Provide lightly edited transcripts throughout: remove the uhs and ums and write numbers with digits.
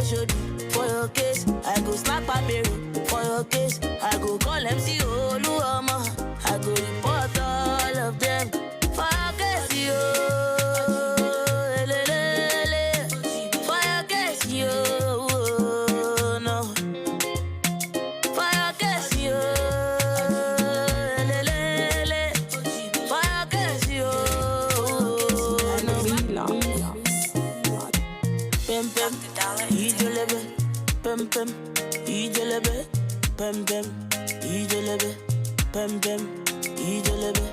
should for your case. I go snap a berry for your case. I go call MC Oluoma. I go report all of them for your case, yo. For your case, yo. No. For your case, yo. For your case, yo. Pem pem, ijelebe. Pem pem, ijelebe. Pem pem, ijelebe. Pem pem, ijelebe.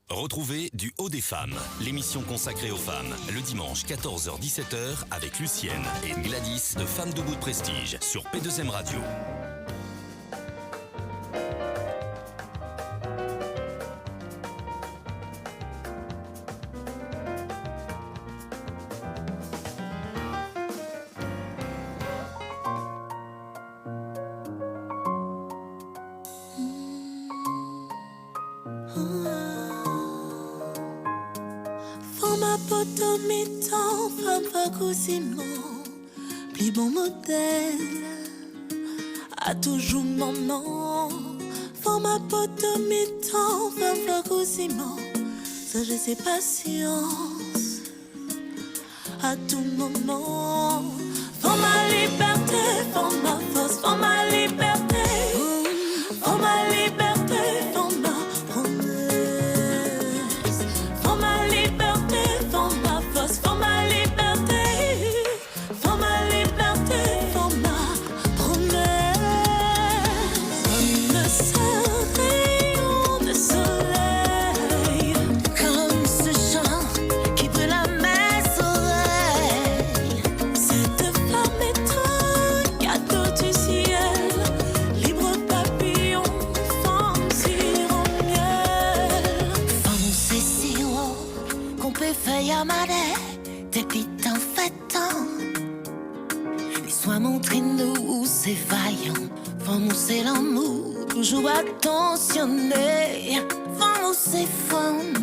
Retrouvez Du Haut des Femmes, l'émission consacrée aux femmes, le dimanche 14h-17h avec Lucienne et Gladys de Femmes Debout de Prestige sur P2M Radio. Potomitan, femme fagousiment, plus bon modèle, a toujours mon nom. Femme à potomitan, femme fagousiment, ça je sais patience, à tout moment. Femme ma liberté, femme ma force, femme ma liberté, femme ma liberté, femme ma promesse, femme ma liberté. For my liberté, for my liberté, for ma promesse. Comme le rayon de soleil, comme ce chant qui brûle à mes oreilles. Cette femme est un cadeau du ciel, libre papillon, femme sur en miel. Femme c'est si haut qu'on peut faire à ma tête. Depuis tant fait tant, les soins montrez-nous c'est vaillant. Femme c'est l'amour, toujours attentionné. Femme c'est femme,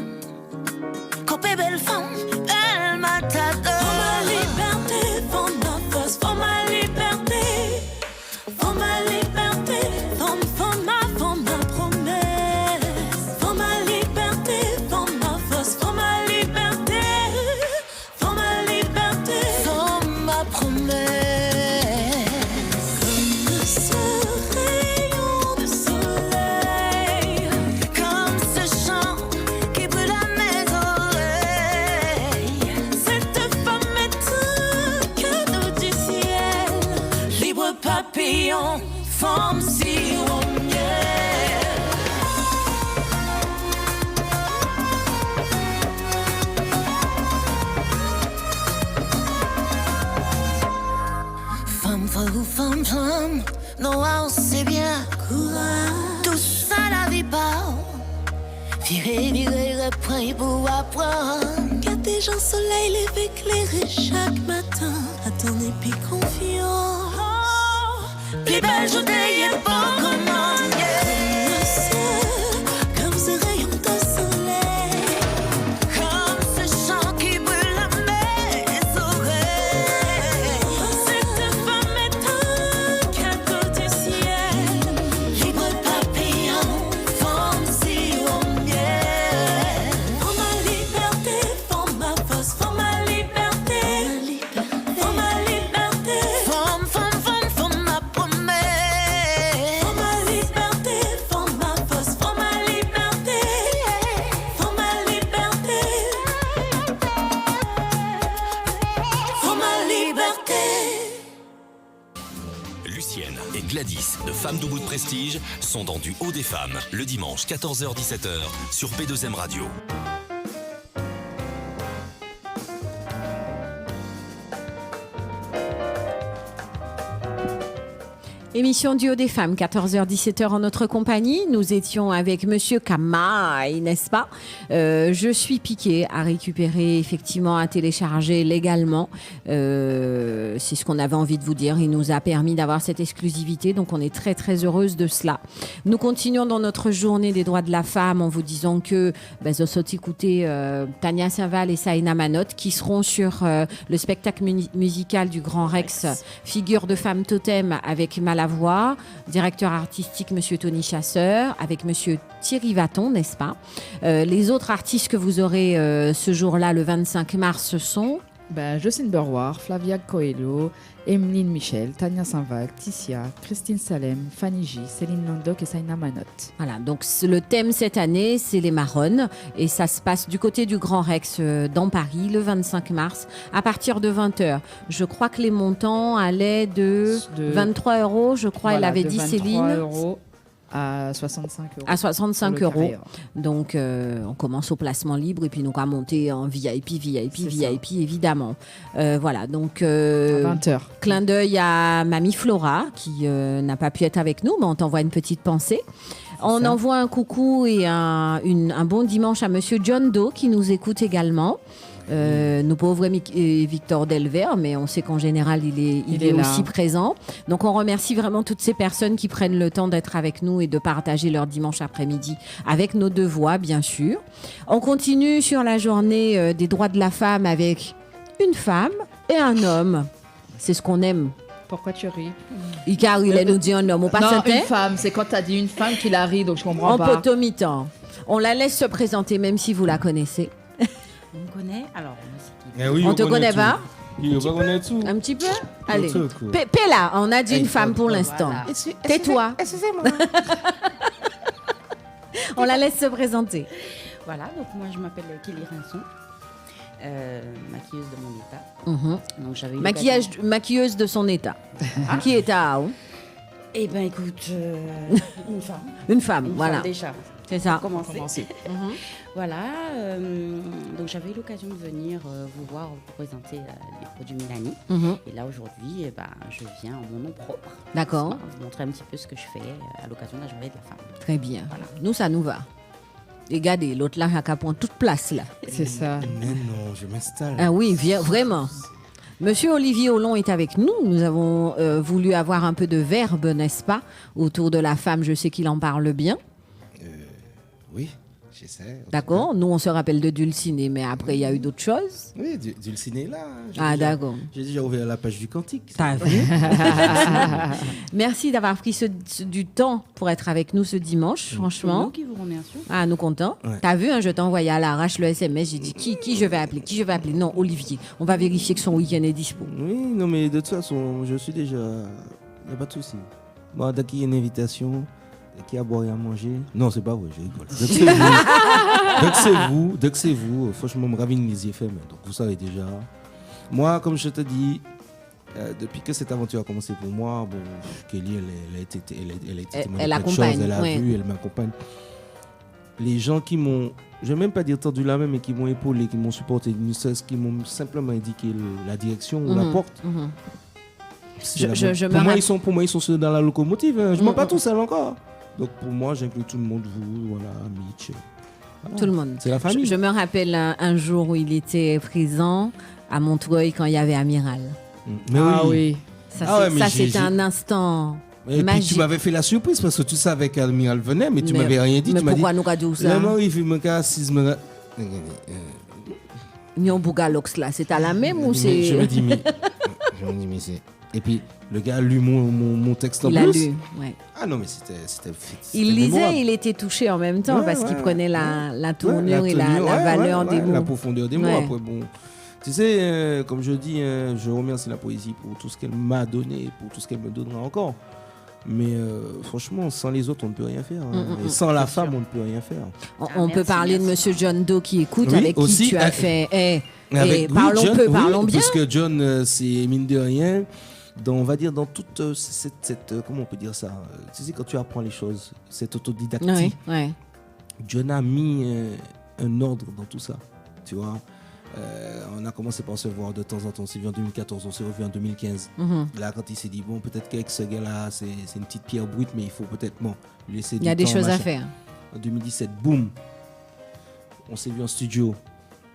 quand belle femme, elle m'attendait. Femme ma liberté, femme ma force, femme ma liberté, femme ma liberté, femme ma promesse. Femme ma liberté, femme ma force, femme ma liberté. Papillon, femme si au miel. Femme, femme, femme, non, c'est bien courage. Tout ça la vie pas. Virer, reprendre pour apprendre. Garder gens soleil, lever, éclairer chaque matin. Attendez, puis confiant. Plus belle journée est bon comment comme ce rayon de soleil, comme ce chant qui brûle à mes oreilles. Cette femme est un cadeau du ciel, libre papillon, femme si au miel. For ma liberté, for ma force, for ma liberté, for ma liberté, femme, femme, femme, femme ma promesse. For ma liberté, for ma force, for ma liberté, for ma liberté, for ma liberté. Lucienne et Gladys de Femmes Debout de Prestige sont dans Du Haut des Femmes le dimanche 14h-17h sur P2M Radio. Émission Duo des femmes, 14h-17h en notre compagnie. Nous étions avec Monsieur Kamaï, n'est-ce pas? Je suis piquée à récupérer, effectivement, à télécharger légalement. C'est ce qu'on avait envie de vous dire. Il nous a permis d'avoir cette exclusivité, donc on est très très heureuse de cela. Nous continuons dans notre journée des droits de la femme en vous disant que vous allez écouter Tania Saint-Val et Saïna Manotte qui seront sur le spectacle musical du Grand Rex, Figure de femme totem avec Malavoie, directeur artistique Monsieur Tony Chasseur, avec Monsieur Thierry Vaton, n'est-ce pas? Les autres artistes que vous aurez ce jour-là, le 25 mars, sont Jocelyne Berroir, Flavia Coelho, Emeline Michel, Tania Saint-Val, Ticia, Christine Salem, Fanny J, Céline Landoc et Saïna Manotte. Voilà, donc le thème cette année, c'est les marronnes et ça se passe du côté du Grand Rex dans Paris le 25 mars à partir de 20h. Je crois que les montants allaient de 23 €, je crois, elle avait dit Céline. 23 € à 65 €. À 65 €. Donc, on commence au placement libre et puis nous on va monter en VIP, évidemment. Voilà, donc... à 20h. Clin d'œil à Mamie Flora qui n'a pas pu être avec nous, mais on t'envoie une petite pensée. On envoie un coucou et un bon dimanche à Monsieur John Doe qui nous écoute également. Nos pauvres Victor Delver, mais on sait qu'en général il est aussi présent. Donc on remercie vraiment toutes ces personnes qui prennent le temps d'être avec nous et de partager leur dimanche après-midi avec nos deux voix, bien sûr. On continue sur la journée des droits de la femme avec une femme et un homme. C'est ce qu'on aime. Pourquoi tu ris? Car il nous dit un homme, on passe Non, une femme. C'est quand tu as dit une femme qui la rit, donc je comprends pas. En potomitan. On la laisse se présenter, même si vous la connaissez. On me connaît. Alors, on te connaît pas? Il va connaître tout. Un petit peu? Allez. Pella, on a dit une femme pour l'instant. Voilà. Tais-toi. Excusez-moi. On la laisse se présenter. Voilà, donc moi je m'appelle Kelly Rinson, maquilleuse de mon état. Donc, j'avais eu Maquilleuse de son état. Qui est à où? Eh bien écoute, une femme. Une femme, voilà. Femme déjà. C'est ça. Commencer. Voilà, donc j'avais eu l'occasion de venir vous voir pour présenter les produits Mélanie. Et là aujourd'hui, je viens en mon nom propre. D'accord. Vous montrer un petit peu ce que je fais à l'occasion de la journée de la femme. Très bien. Voilà. Nous, ça nous va. Et regardez, l'autre là, il prend toute place là. C'est ça. Mais non, je m'installe. Ah oui, vraiment. Monsieur Olivier Hollon est avec nous. Nous avons voulu avoir un peu de verbe, n'est-ce pas, autour de la femme. Je sais qu'il en parle bien. Oui, j'essaie. D'accord. Nous, on se rappelle de Dulcinée, mais après, il y a eu d'autres choses. Oui, Dulcinée est là. D'accord. J'ai déjà ouvert la page du Cantique. T'as vu? Merci d'avoir pris du temps pour être avec nous ce dimanche, franchement. C'est nous qui vous remercions. Ah, nous contents. Ouais. T'as vu, je t'ai envoyé à l'arrache le SMS. J'ai dit qui je vais appeler? Qui je vais appeler? Non, Olivier. On va vérifier que son week-end est dispo. Oui, non, mais de toute façon, je suis déjà. Il n'y a pas de souci. Moi, dès qu'il y a une invitation, dès qu'il y a à boire et à manger. Non, c'est pas vrai, je rigole. Dès que c'est vous, franchement, me ravine les effets. Donc, vous savez déjà. Moi, comme je te dis, depuis que cette aventure a commencé pour moi, bon, Kelly, elle a été témoin de plein de choses, elle a vu, elle m'accompagne. Les gens qui m'ont, je ne vais même pas dire tendu la main, mais qui m'ont épaulé, qui m'ont supporté, qui m'ont simplement indiqué la direction ou la porte. Pour moi, ils sont ceux dans la locomotive. Je ne m'en pas tout seul encore. Donc pour moi, j'inclus tout le monde, vous, voilà, Mitch. Voilà. Tout le monde. C'est la famille. Je me rappelle un jour où il était présent à Montreuil quand il y avait Amiral. Mais oui. Ça, c'était un instant et magique. puis tu m'avais fait la surprise parce que tu savais qu'Amiral venait, mais tu m'avais rien dit. Mais tu m'as pourquoi dit, nous avons dit ça? non, il fait me casser. Nyon Bougalox là, c'est à la même ou Mais c'est... Je me dis, mais c'est... Et puis, le gars a lu mon texte en plus. Il a lu, ouais. Ah non, mais c'était Il lisait, mémorable. il était touché en même temps parce qu'il prenait la tournure et la valeur des mots. La profondeur des mots. Ouais. Après, bon, tu sais, comme je dis, je remercie la poésie pour tout ce qu'elle m'a donné, pour tout ce qu'elle me donnera encore. Mais franchement, sans les autres, on ne peut rien faire. Et sans la femme, on ne peut rien faire. On peut parler de Monsieur John Doe qui écoute, Oui, avec aussi, qui tu as fait... Parlons bien. Parce que John, c'est mine de rien, on va dire dans toute cette comment on peut dire ça, tu sais, quand tu apprends les choses, cette autodidactie, Ouais. John a mis un ordre dans tout ça, tu vois. On a commencé par se voir de temps en temps. On s'est vu en 2014, on s'est revu en 2015. Là, quand il s'est dit, bon, peut-être qu'avec ce gars-là, c'est une petite pierre brute, mais il faut peut-être lui laisser du temps. Il y a des choses à faire. En 2017, boum, on s'est vu en studio.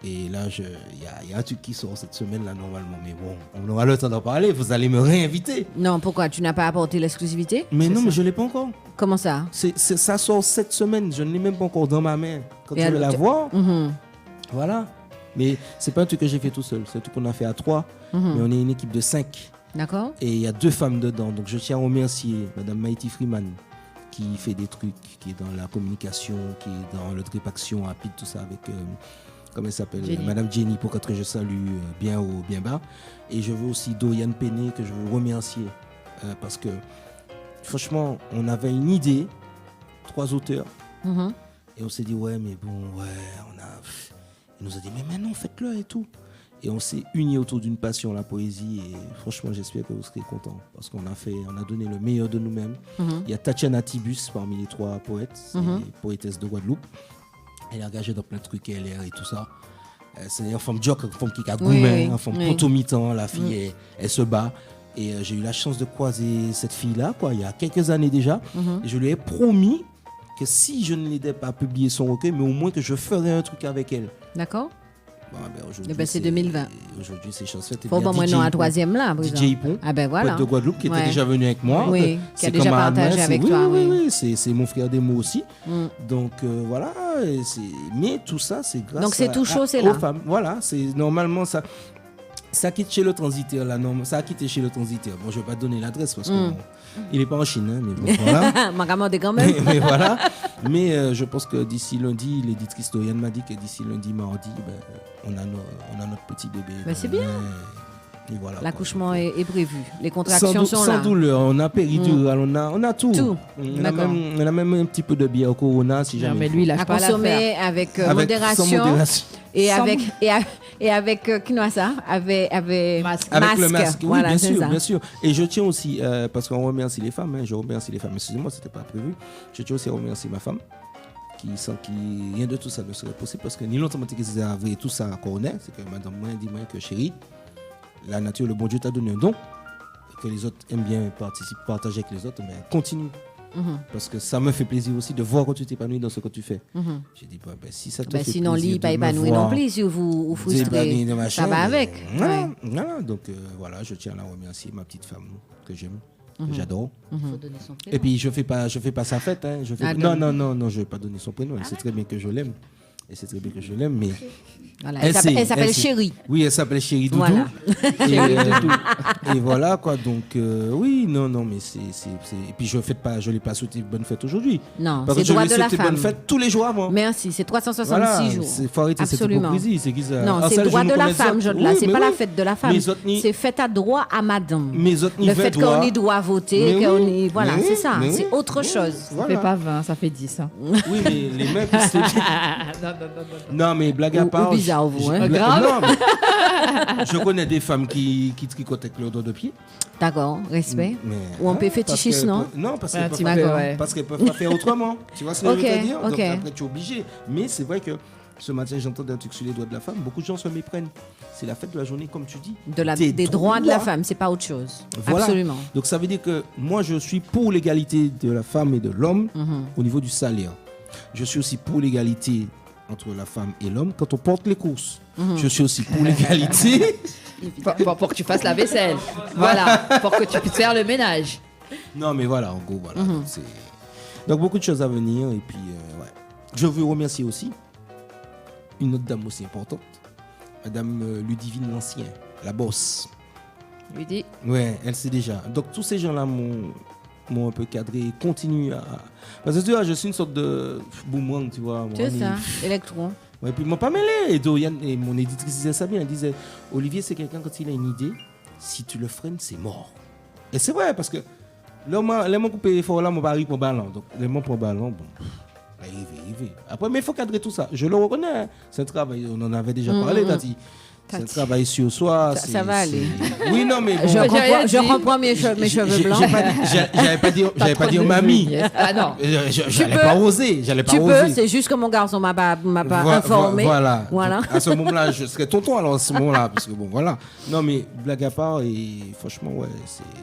Et là, il y a un truc qui sort cette semaine-là, normalement. Mais bon, on aura le temps d'en parler. Vous allez me réinviter. Non, pourquoi? Tu n'as pas apporté l'exclusivité? Mais non, mais je ne l'ai pas encore. Comment ça? Ça sort cette semaine. Je ne l'ai même pas encore dans ma main. Quand tu veux la voir, voilà. Mais c'est pas un truc que j'ai fait tout seul. C'est un truc qu'on a fait à 3. Mais on est une équipe de 5. D'accord. Et il y a 2 femmes dedans. Donc je tiens à remercier Madame Maïti Freeman, qui fait des trucs, qui est dans la communication, qui est dans le trip action rapide, tout ça avec... comment elle s'appelle, Madame Jenny, pour que je salue bien haut, bien bas. Et je veux aussi Dorian Pené, que je veux remercier, parce que franchement, on avait une idée, 3 auteurs, et on s'est dit, ouais, mais bon, il nous a dit, mais maintenant, faites-le et tout. Et on s'est unis autour d'une passion, la poésie, et franchement, j'espère que vous serez contents, parce qu'on a donné le meilleur de nous-mêmes. Il y a Tatiana Tibus parmi les 3 poètes, c'est poétesse de Guadeloupe. Elle est engagée dans plein de trucs, LR et tout ça. C'est une femme jock, une femme qui a gourmet, une femme contomitant. La fille, elle se bat. Et j'ai eu la chance de croiser cette fille-là, il y a quelques années déjà. Et je lui ai promis que si je ne l'aidais pas à publier son recueil, mais au moins que je ferais un truc avec elle. D'accord. Bon, aujourd'hui, c'est 2020. Aujourd'hui, c'est chance faite. Faut moi non à 3e là. DJ Ipon, voilà. poète de Guadeloupe, qui était déjà venu avec moi. Oui, qui a déjà partagé avec toi. Oui, c'est mon frère des mots aussi. Donc voilà, mais tout ça, c'est grâce Donc c'est tout chaud, c'est là. aux femmes. Voilà, c'est normalement ça. Ça quitte chez le transiteur, là, non, ça a quitté chez le transiteur. Bon, je ne vais pas donner l'adresse parce qu'il n'est pas en Chine, hein, mais bon, voilà. quand même. mais voilà. Mais je pense que d'ici lundi, l'éditrice Doriane m'a dit que d'ici lundi, mardi, on a notre petit bébé. C'est bien. Et voilà, l'accouchement est prévu. Les contractions sont là. Sans douleur, on a péridurale, on a tout. On a même un petit peu de bière au Corona, si jamais. Mais lui, il a pas consommer avec modération. Et avec ça, avec masque. Avec le masque, oui, voilà, bien sûr. Et je tiens aussi, parce qu'on remercie les femmes, excusez-moi, c'était pas prévu. Je tiens aussi à remercier ma femme, sans qui rien de tout ça ne serait possible, parce que ni longtemps que c'est vrai, tout ça qu'on est, c'est que madame moi dit que chérie, la nature, le bon Dieu t'a donné un don, et que les autres aiment bien partager avec les autres, mais continue. Parce que ça me fait plaisir aussi de voir que tu t'épanouis dans ce que tu fais. J'ai dit, si ça te fait sinon, plaisir pas épanoui non plus, si vous frustrez, ça va avec. Voilà, donc voilà, je tiens à la remercier, ma petite femme que j'aime, que j'adore. Faut donner son prénom. Et puis, je fais pas sa fête. Hein, non, je vais pas donner son prénom. Elle sait très bien que je l'aime. Mais voilà, elle s'appelle Chérie. Oui, elle s'appelle Chérie Doudou. Voilà. Et voilà quoi. Donc oui, non, mais c'est. Et puis je l'ai pas souhaité bonne fête aujourd'hui. Non, parce c'est que droit de la femme. bonne fête tous les jours avant. Merci, c'est 366 voilà, jours. Faut arrêter cette hypocrisie. C'est non, c'est droit de la femme, là. C'est pas la fête de la femme. C'est fête à droit à madame. Le fait qu'on y doit voter, voilà, c'est ça. C'est autre chose. Ça fait pas 20, ça fait 10. Oui, mais les mecs. Non, mais blague à part. Bizarre, vous, hein. Non, je connais des femmes qui tricotent avec leurs doigts de pied. D'accord, respect. Ou on peut fétichiste, non? Non, parce qu'elles peuvent pas faire autrement. Tu vois ce que je veux te dire? Donc après, tu es obligé. Mais c'est vrai que ce matin, j'entends un truc sur les doigts de la femme. Beaucoup de gens se méprennent. C'est la fête de la journée, comme tu dis. Des droits de la femme, c'est pas autre chose. Voilà. Absolument. Donc ça veut dire que moi, je suis pour l'égalité de la femme et de l'homme au niveau du salaire. Je suis aussi pour l'égalité entre la femme et l'homme quand on porte les courses. Je suis aussi pour l'égalité. Pour que tu fasses la vaisselle. Voilà. Pour que tu puisses faire le ménage. Non, mais voilà, en gros, voilà. Donc, beaucoup de choses à venir. Et puis, je veux remercier aussi une autre dame aussi importante, Madame Ludivine Lancien, la boss. Ludi. Ouais, elle sait déjà. Donc, tous ces gens-là m'ont un peu cadré, continue à... Parce que tu vois, je suis une sorte de boomerang, tu vois. C'est ça, électron. Ouais, puis ils m'ont pas mêlé. Et Dorian, et mon éditrice disait ça bien, elle disait, Olivier, c'est quelqu'un, quand il a une idée, si tu le freines, c'est mort. Et c'est vrai, parce que là, moi, coupé fort là, mon pari pour ballon. Donc, les mots pour ballon, bon, il va. Après, mais il faut cadrer tout ça. Je le reconnais, hein. C'est un travail, on en avait déjà parlé, Tati. C'est un travail sur soi. Ça va aller. Oui, non, mais bon. Je reprends mes cheveux blancs. J'allais pas dire mamie. Ah non. J'allais pas oser. Tu peux, c'est juste que mon garçon m'a pas informé. Voilà. Donc, à ce moment-là, je serais tonton alors à ce moment-là. Parce que bon, voilà. Non, mais blague à part, et franchement, ouais,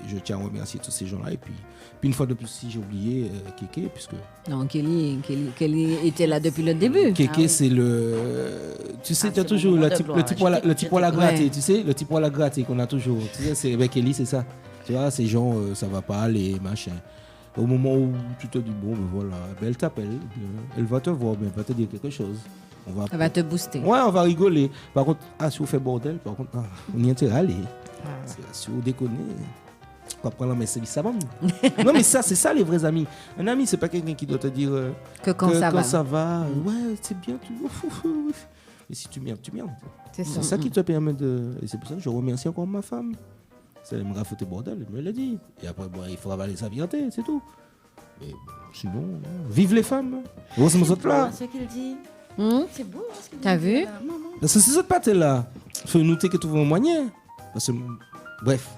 je tiens à remercier tous ces gens-là. Et puis une fois de plus, si j'ai oublié Kéké, puisque. Non, Kelly était là depuis le début. Kéké, c'est le. Tu sais, tu as toujours le petit poil à gratter, tu sais, le petit poil à gratter qu'on a toujours. Tu sais, c'est avec Kelly, c'est ça. Tu vois, ces gens, ça va pas aller, machin. Au moment où tu te dis, bon, ben voilà, ben elle t'appelle, elle va te voir, ben elle va te dire quelque chose. Elle va te booster. Ouais, on va rigoler. Par contre, si vous faites bordel, par contre, on y a intérêt à aller. Si vous déconnez. On va prendre la service ça va. Non, mais ça, c'est ça les vrais amis. Un ami, c'est pas quelqu'un qui doit te dire que quand ça va, ouais, c'est bien. Mais si tu merdes, tu merdes. C'est ça qui te permet de. Et c'est pour ça que je remercie encore ma femme. Ça, elle me rafoutait bordel, elle me l'a dit. Et après, bon, il faut avaler sa vérité, c'est tout. Mais bon, sinon, vive les femmes. Oh, c'est mon autre là. C'est ce qu'il dit. C'est beau. Ce qu'il dit. T'as vu? Parce que c'est cette patte là. Il faut noter que tu vas en moyen. Parce que, bref.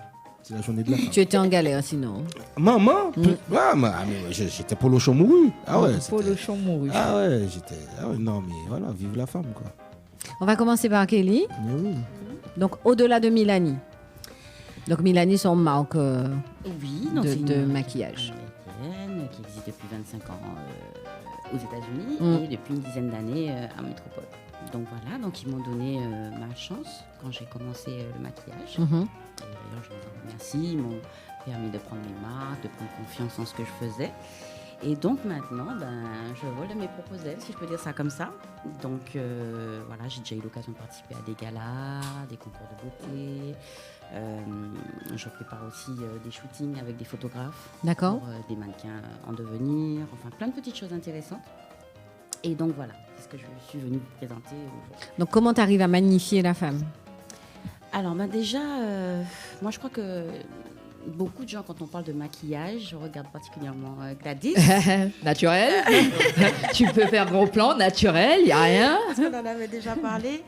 C'est la journée de la femme. Tu étais en galère sinon. Maman j'étais polochon mouru. Ah ouais. Polochon mouru. Ah ouais, non mais voilà, vive la femme quoi. On va commencer par Kelly. Oui. Donc au-delà de Milani. Donc Milani, son marque de maquillage. Qui existe depuis 25 ans aux États-Unis et depuis une dizaine d'années à Métropole. Donc voilà, donc ils m'ont donné ma chance quand j'ai commencé le maquillage. Et d'ailleurs, je les en remercie. Ils m'ont permis de prendre mes marques, de prendre confiance en ce que je faisais. Et donc maintenant, je vole de mes propres ailes, si je peux dire ça comme ça. Donc voilà, j'ai déjà eu l'occasion de participer à des galas, des concours de beauté. Je prépare aussi des shootings avec des photographes. D'accord. Pour des mannequins en devenir, enfin plein de petites choses intéressantes. Et donc voilà, c'est ce que je suis venue vous présenter aujourd'hui. Donc comment tu arrives à magnifier la femme? Alors déjà, moi je crois que beaucoup de gens, quand on parle de maquillage, je regarde particulièrement Gladys. Naturel. Tu peux faire gros plan, naturel, il n'y a rien. Parce qu'on en avait déjà parlé.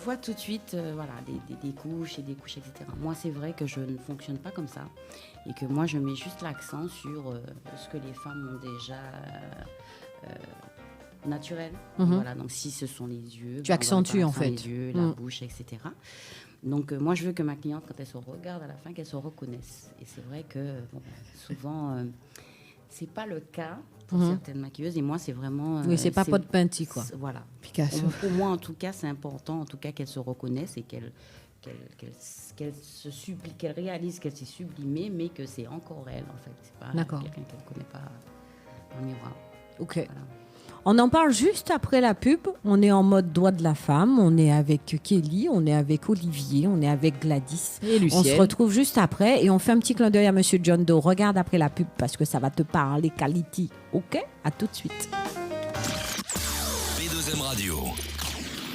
Voit tout de suite des couches et des couches, etc. Moi, c'est vrai que je ne fonctionne pas comme ça. Et que moi, je mets juste l'accent sur ce que les femmes ont déjà naturel. Voilà, donc si ce sont les yeux. Tu accentues en fait. Les yeux, la bouche, etc. Donc moi, je veux que ma cliente, quand elle se regarde à la fin, qu'elle se reconnaisse. Et c'est vrai que souvent, c'est pas le cas pour certaines maquilleuses. Et moi, c'est vraiment... oui, c'est pas pot de peinti, quoi. Voilà. Picasso. Pour moi, en tout cas, c'est important, en tout cas, qu'elle se reconnaisse et qu'elle réalise qu'elle s'est sublimée, mais que c'est encore elle, en fait. C'est pas quelqu'un qu'elle ne connaît pas dans le miroir. Ok. Voilà. On en parle juste après la pub. On est en mode doigt de la femme. On est avec Kelly, on est avec Olivier, on est avec Gladys. Et Lucienne. On se retrouve juste après et on fait un petit clin d'œil à Monsieur John Doe. Regarde après la pub parce que ça va te parler quality. Ok? À tout de suite. P2M Radio.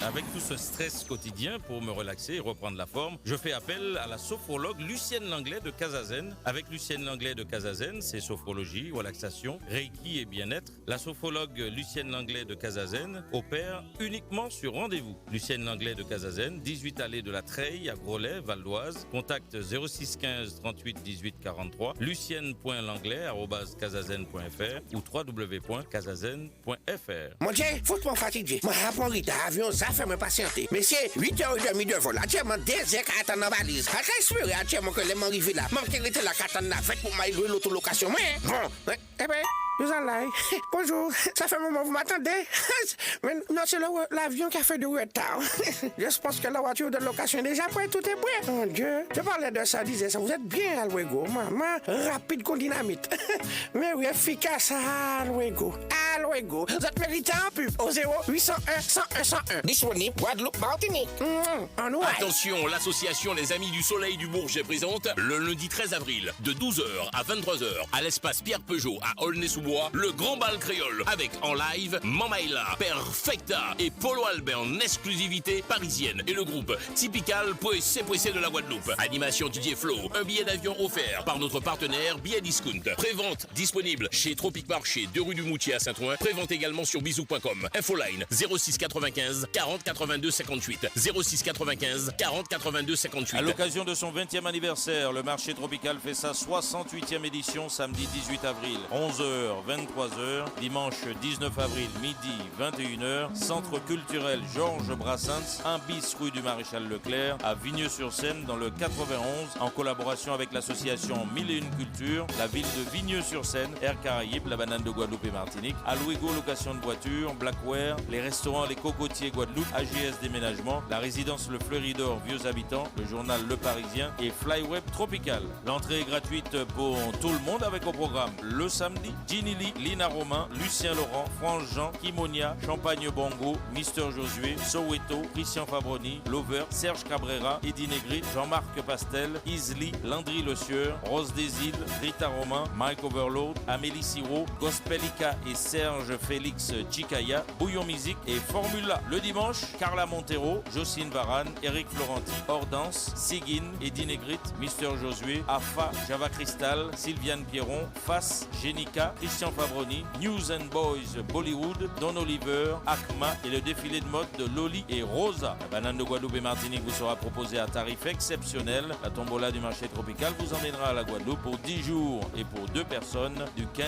Avec tout ce stress quotidien, pour me relaxer et reprendre la forme, je fais appel à la sophrologue Lucienne Langlais de Casazen. Avec Lucienne Langlais de Casazen, c'est sophrologie, relaxation, reiki et bien-être. La sophrologue Lucienne Langlais de Casazen opère uniquement sur rendez-vous. Lucienne Langlais de Casazen, 18 allée de la Treille à Groslay, Val d'Oise. Contact 06 15 38 18 43, lucienne.langlais@casazen.fr ou www.casazen.fr. Mon Dieu, faut-moi fatiguer. Moi, rapport d'avion, ça fait me patienter. Messieurs, 8h30 de vol. Actuellement, 2 heures à attendre dans la valise. À respirer actuellement que les gens arrivent là. Manquez de la carte en fête pour m'aller l'autolocation. Mais, bon, eh bien, nous allons. Bonjour, ça fait un moment, vous m'attendez? Mais non, c'est l'avion qui a fait du retard. Je pense que la voiture de location est déjà prête, tout est prêt. Mon Dieu, je parlais de ça, disais ça. Vous êtes bien, Alwego. Maman, rapide comme dynamite. Mais oui, efficace, Alwego. Alwego, vous êtes méritant en pub au 0801 101 101. Disponible, Guadeloupe, Martinique. Attention, l'association Les Amis du Soleil du Bourget présente le lundi 13 avril de 12h à 23h à l'espace Pierre Peugeot à Aulnay-sous-Bois Bois, le Grand Bal Créole, avec en live Mamaïla, Perfecta et Polo Albert en exclusivité parisienne et le groupe Typical Poissé de la Guadeloupe. Animation Didier Flo, un billet d'avion offert par notre partenaire Billet Discount. Prévente disponible chez Tropic Marché, 2 rue du Moutier à Saint-Ouen. Prévente également sur bisou.com. Infoline 06 95 40 82 58. 06 95 40 82 58. À l'occasion de son 20e anniversaire, le marché tropical fait sa 68e édition samedi 18 avril, 11h, 23h, dimanche 19 avril, midi, 21h, centre culturel Georges Brassens, 1 bis rue du Maréchal Leclerc, à Vigneux-sur-Seine, dans le 91, en collaboration avec l'association 1001 Culture, la ville de Vigneux-sur-Seine, Air Caraïbes, la banane de Guadeloupe et Martinique, Alouego location de voitures, Blackware, les restaurants Les Cocotiers Guadeloupe, AGS Déménagement, la résidence Le Fleuridor Vieux Habitants, le journal Le Parisien et Flyweb Tropical. L'entrée est gratuite pour tout le monde avec au programme le samedi, Ginny Lee, Lina Romain, Lucien Laurent, France Jean, Kimonia, Champagne Bongo, Mister Josué, Soweto, Christian Fabroni, Lover, Serge Cabrera, Eddie Negrit, Jean-Marc Pastel, Isli, Landry Le Sieur, Rose des Îles, Rita Romain, Mike Overload, Amélie Siro, Gospelica et Serge Félix Chicaya, Bouillon Musique et Formula. Le dimanche, Carla Montero, Jocelyne Varane, Eric Florenti, Ordance, Sigyn, Eddie Negrit, Mister Josué, Afa, Java Crystal, Sylviane Pierron, Fass, Jenica, Christian Fabroni, News and Boys Bollywood, Don Oliver, Akma et le défilé de mode de Loli et Rosa. La banane de Guadeloupe et Martinique vous sera proposée à tarif exceptionnel. La tombola du marché tropical vous emmènera à la Guadeloupe pour 10 jours et pour 2 personnes du 15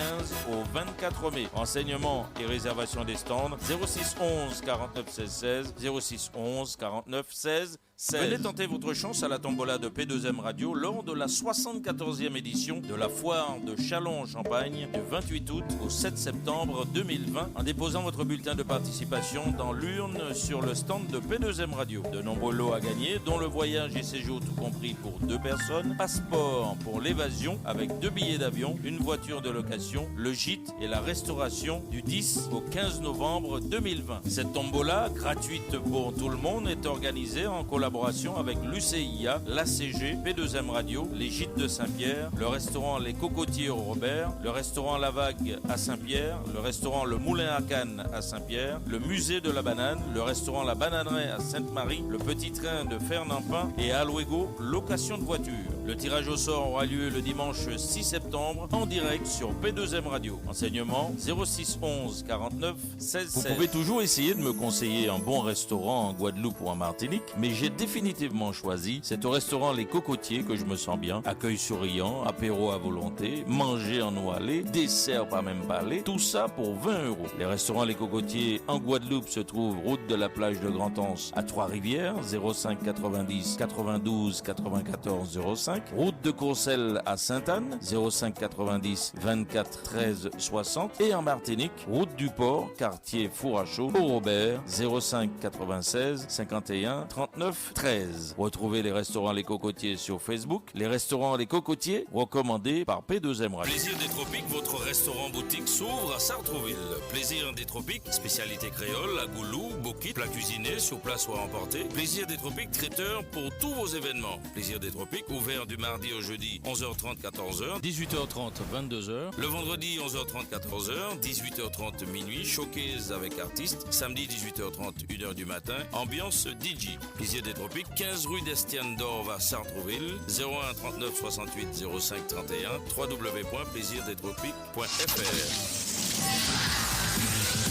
au 24 mai. Renseignements et réservation des stands 06 11 49 16 16, 06 11 49 16 16. Venez tenter votre chance à la tombola de P2M Radio lors de la 74e édition de la foire de Châlons-en-Champagne du 28 août au 7 septembre 2020 en déposant votre bulletin de participation dans l'urne sur le stand de P2M Radio. De nombreux lots à gagner dont le voyage et séjour tout compris pour 2 personnes, passeport pour l'évasion avec 2 billets d'avion, une voiture de location, le gîte et la restauration du 10 au 15 novembre 2020. Cette tombola, gratuite pour tout le monde, est organisée en collaboration avec l'UCIA, l'ACG, P2M Radio, les Gîtes de Saint-Pierre, le restaurant Les Cocotiers au Robert, le restaurant La Vague à Saint-Pierre, le restaurant Le Moulin à Cannes à Saint-Pierre, le musée de la banane, le restaurant La Bananeraie à Sainte-Marie, le petit train de Fernand-Pin et à Alouego, location de voiture. Le tirage au sort aura lieu le dimanche 6 septembre en direct sur P2M Radio. Enseignement 06 11 49 16 16. Vous pouvez toujours essayer de me conseiller un bon restaurant en Guadeloupe ou en Martinique, mais j'ai définitivement choisi. C'est au restaurant Les Cocotiers que je me sens bien. Accueil souriant, apéro à volonté, manger en eau allée, dessert pas même parler. Tout ça pour 20 €. Les restaurants Les Cocotiers en Guadeloupe se trouvent route de la plage de Grand-Anse à Trois-Rivières, 05 90 92 94 05. Route de Courcelles à Sainte-Anne, 05 90 24 13 60. Et en Martinique, route du Port, quartier Four à Chaud, au Robert, 05 96 51 39 13. Retrouvez les restaurants Les Cocotiers sur Facebook. Les restaurants Les Cocotiers, recommandés par P2M Radio. Plaisir des Tropiques, votre restaurant-boutique s'ouvre à Sartrouville. Plaisir des Tropiques, spécialité créole, à goulou, bokit, plat cuisiné, sur place ou à emporter. Plaisir des Tropiques, traiteur pour tous vos événements. Plaisir des Tropiques, ouvert du mardi au jeudi, 11h30, 14h, 18h30, 22h. Le vendredi, 11h30, 14h, 18h30, minuit, showcase avec artistes. Samedi, 18h30, 1h du matin, ambiance DJ. Plaisir des Tropiques, 15 rue d'Estienne d'Orve à Sartrouville, 01 39 68 05 31, www.plaisirdetropiques.fr.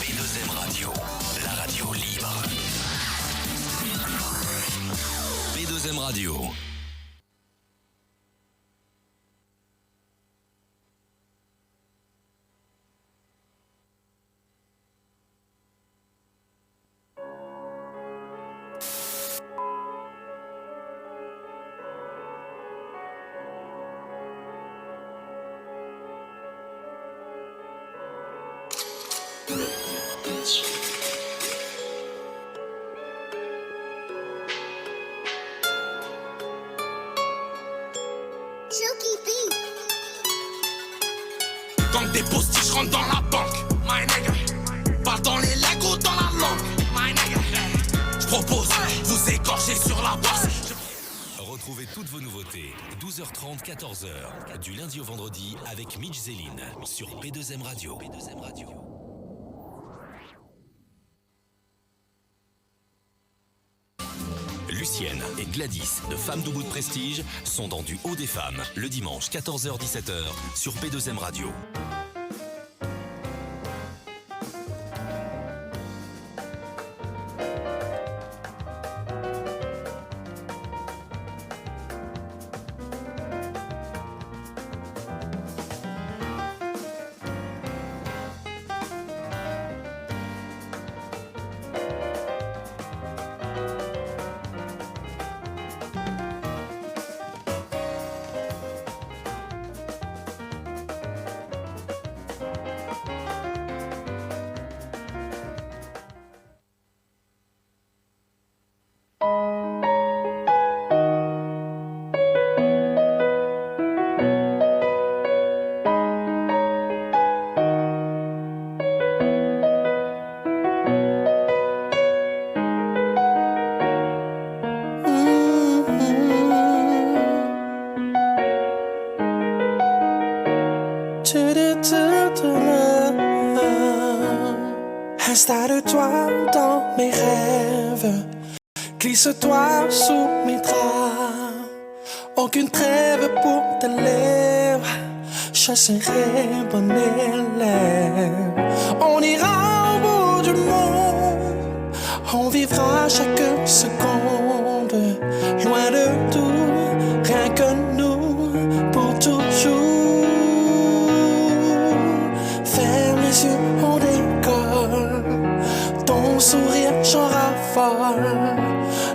P2M Radio, la radio libre. P2M Radio. Comme des postiches, je rentre dans la banque, my nigga. Pas dans les Legos, dans la langue, my nigga. Je propose, vous écorchez sur la bosse. Retrouvez toutes vos nouveautés, 12h30, 14h, du lundi au vendredi avec Mitch Zéline sur P2M Radio. Lucienne et Gladys de Femmes Debout de Prestige sont dans Du Haut des Femmes le dimanche 14h-17h sur P2M Radio. Installe-toi dans mes rêves, glisse-toi sous mes draps. Aucune trêve pour tes lèvres, je serai bon élève. On ira au bout du monde, on vivra chaque seconde, loin de tout, rien que nous, pour toujours. Ferme les yeux, on décolle, ton sourire j'en raffole,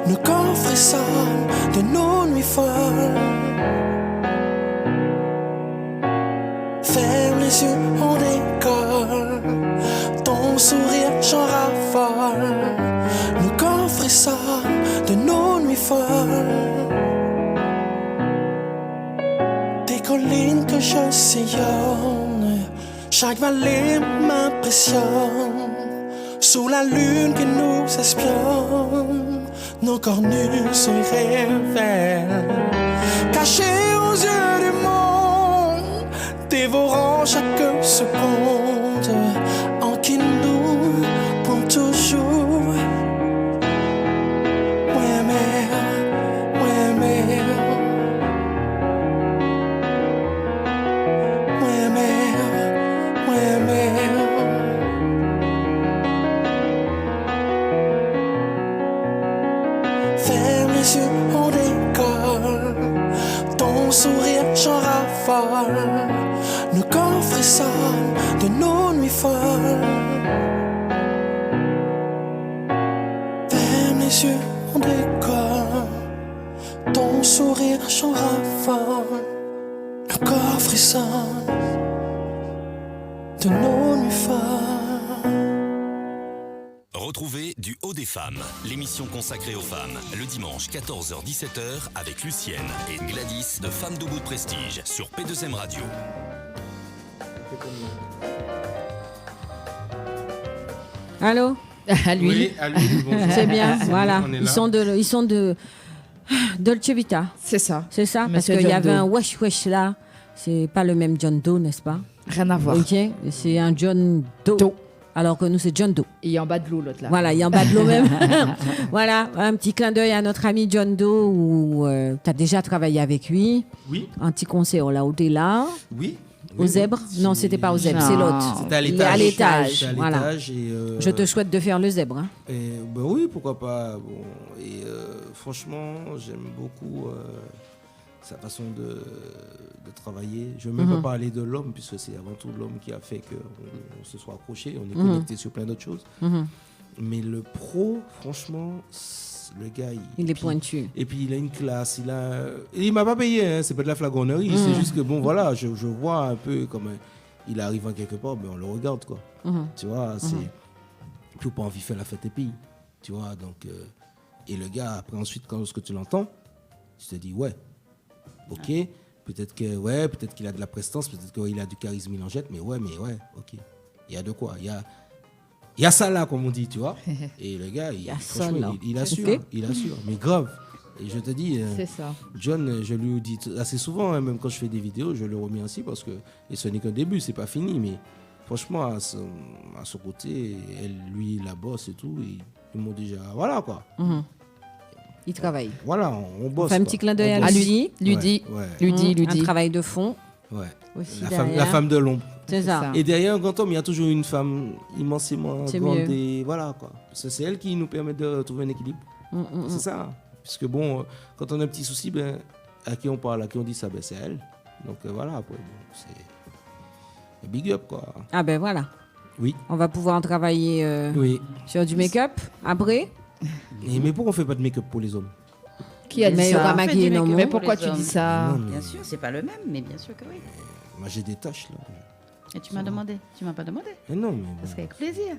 nos corps frissonnent de nos nuits folles. Ferme les yeux, on décolle, ton sourire j'en raffole, nos corps frissonnent de nos nuits folles. Des collines que je sillonne, chaque vallée m'impressionne. Sous la lune qui nous espionne, nos corps nus se révèlent, cachés aux yeux du monde, dévorant chaque seconde, enquille-nous pour toujours. Ouais, mais, ouais, mais, ouais, mais, ouais, mais. Ferme les yeux, on décolle, ton sourire j'en raffole, nos corps frissonnent de nos nuits folles. Ferme les yeux, on décolle, ton sourire j'en raffole, nos corps frissonnent de nos nuits folles. Retrouvez Du Haut des Femmes, l'émission consacrée aux femmes, le dimanche 14h-17h avec Lucienne et Gladys de Femmes Debout de Prestige sur P2M Radio. Allô? À lui. Oui, à lui, bonjour. C'est bien, voilà. On est Ils là. sont de Dolce Vita. C'est ça. C'est ça, parce Monsieur qu'il y John avait Doe. un wesh wesh là. C'est pas le même John Doe, n'est-ce pas? Rien à voir. Ok, c'est un John Doe. Alors que nous, c'est John Doe. Et il est en bas de l'eau, l'autre là. Voilà, il est en bas de l'eau même. Voilà, un petit clin d'œil à notre ami John Doe où tu as déjà travaillé avec lui. Oui. Un petit conseil là où tu es là. Oui. Au zèbre? Non, c'était pas au zèbre, c'est l'autre. C'était à Il est l'étage. à l'étage. C'était à Voilà. l'étage et, Je te souhaite de faire le zèbre. Hein. Et, ben oui, pourquoi pas. Bon, et franchement, j'aime beaucoup sa façon de travailler. Je ne veux même pas parler de l'homme, puisque c'est avant tout l'homme qui a fait qu'on se soit accroché. On est connecté sur plein d'autres choses. Mais le pro, franchement, le gars, il est pointu. Et puis il a une classe. Il m'a pas payé, hein, c'est pas de la flagornerie. C'est juste que, bon, voilà, je vois un peu comme il arrive en quelque part, mais on le regarde, quoi. Tu vois, c'est. Puis pas envie de faire la fête et puis, tu vois, donc. Et le gars, après, ensuite, quand tu l'entends, tu te dis, ouais, ok, peut-être qu'il a de la prestance, peut-être qu'il a du charisme, il en jette, mais ouais, ok. Il y a de quoi. Il y a ça là, comme on dit, tu vois. Et le gars, franchement, il assure, okay. Il assure, mais grave. Et je te dis, C'est ça. John, je lui dis assez souvent, hein, même quand je fais des vidéos, je le remercie parce que, et ce n'est qu'un début, c'est pas fini, mais franchement, à son côté, lui, la bosse et tout, ils m'ont déjà, voilà quoi. Il travaille. Voilà, on bosse. On fait un petit clin d'œil à lui. Ludi. Ludi. Un travail de fond. Ouais. Aussi La femme de l'ombre. C'est ça. Et derrière un grand homme, il y a toujours une femme immensément C'est grande. mieux. Et voilà quoi. C'est elle qui nous permet de trouver un équilibre. C'est ça. Puisque bon, quand on a un petit souci, ben, à qui on parle, à qui on dit ça, ben, c'est elle. Donc voilà, après, bon, c'est big up quoi. Ah ben voilà. Oui. On va pouvoir travailler sur du make-up après. Mais pourquoi on fait pas de make-up pour les hommes? Qui a dit Mais ça? on va maquiller nos Mais mots. pourquoi tu dis ça? Non, mais- Bien sûr, c'est pas le même, mais bien sûr que oui. Moi j'ai des tâches là. Et tu m'as demandé. Tu m'as pas demandé. Mais non, mais Parce qu'avec plaisir.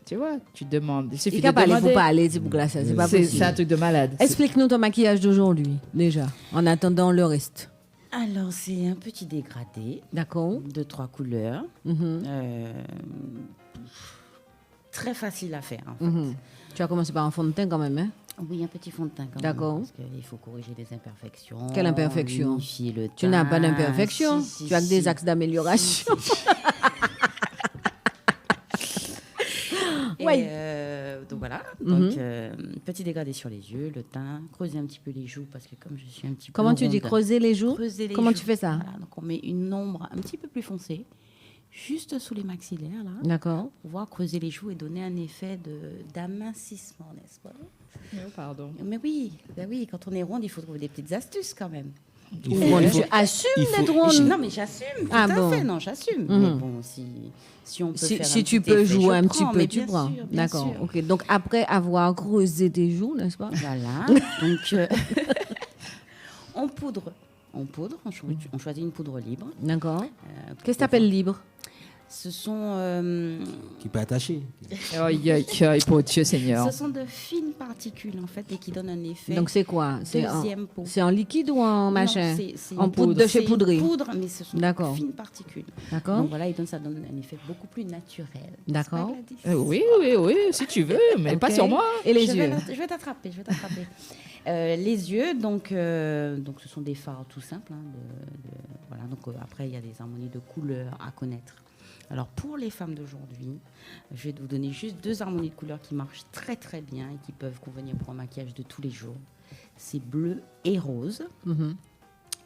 Tu vois, tu demandes. Il suffit Il de faut pas aller, demander. faut pas aller, c'est pour glacer, c'est pas C'est possible. un truc de malade. Explique-nous ton maquillage d'aujourd'hui, déjà, en attendant le reste. Alors, c'est un petit dégradé. D'accord. De 3 couleurs. Mhm. Très facile à faire, en fait. Mhm. Tu as commencé par un fond de teint quand même, hein? Oui, un petit fond de teint quand D'accord. même. Parce qu'il faut corriger les imperfections. Quelle imperfection? Unifier le Tu n'as pas teint. d'imperfection. Si, Tu as que des axes d'amélioration. Et, Ouais. donc voilà. Mhm. Donc, petit dégradé sur les yeux, le teint, creuser un petit peu les joues parce que comme je suis un petit peu Comment tu dis, ronde, creuser les joues? creuser les Comment joues. tu fais ça? Voilà, donc on met une ombre un petit peu plus foncée, juste sous les maxillaires là. D'accord. Pour pouvoir creuser les joues et donner un effet d'amincissement, n'est-ce pas? Pardon. Mais oui, ben oui, quand on est ronde, il faut trouver des petites astuces quand même. Il faut- Tu assumes d'être ronde. Non, mais j'assume. Ah tout bon. à fait, non, j'assume. Mhm. Mais bon, si on peut faire Si un tu petit peux effet, jouer je un petit prends, peu, mais tu bien prends. sûr, bien D'accord. sûr. Ok. Donc après avoir creusé tes joues, n'est-ce pas? Voilà. Donc, on poudre. On choisit une poudre libre. D'accord. Qu'est-ce que tu appelles libre? Ce sont, Qui peut attacher. Aïe, aïe, aïe, pour Dieu Seigneur. ce sont de fines particules en fait et qui donnent un effet. Donc c'est quoi? Deuxième peau. C'est en liquide ou en machin? Non, c'est En une poudre de chez C'est une Poudrerie. poudre, mais ce sont D'accord. de fines particules. D'accord. Donc voilà, ça donne un effet beaucoup plus naturel. D'accord. C'est pas, Gladys? Oui, si tu veux, mais pas Ok. sur moi. Et les Je yeux? vais t'attraper. Les yeux, donc ce sont des fards tout simples. Voilà, donc après, il y a des harmonies de couleurs à connaître. Alors, pour les femmes d'aujourd'hui, je vais vous donner juste 2 harmonies de couleurs qui marchent très très bien et qui peuvent convenir pour un maquillage de tous les jours. C'est bleu et rose. Mhm.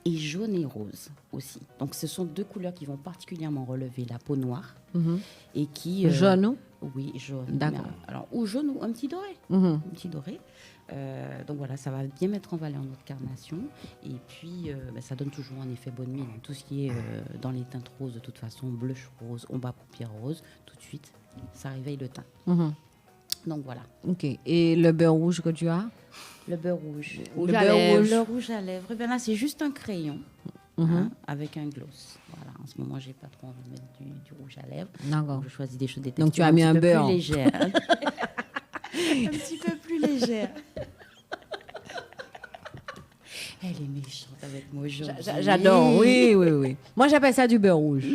Et jaune et rose aussi. Donc, ce sont 2 couleurs qui vont particulièrement relever la peau noire Mhm. et qui... Jaune ou? Oui, jaune. D'accord. Mais, alors, ou jaune ou un petit doré. Mhm. Un petit doré. Donc voilà, ça va bien mettre en valeur notre carnation. Et puis, ça donne toujours un effet bonne mine. Tout ce qui est dans les teintes roses, de toute façon, blush rose, ombre à paupières rose, tout de suite, ça réveille le teint. Mhm. Donc voilà. Ok. Et le beurre rouge que tu as? Le beurre rouge. Rouge Le à beurre lèvres. rouge. Le rouge à lèvres. Eh bien là, c'est juste un crayon Mhm. avec un gloss. Voilà. En ce moment, j'ai pas trop envie de mettre du rouge à lèvres. D'accord. Donc, je choisis des choses des Donc, tu textures as mis un petit peu beurre. plus légères. Un petit peu plus légère. Elle est méchante avec moi aujourd'hui. J'adore. Oui. Moi, j'appelle ça du beurre rouge.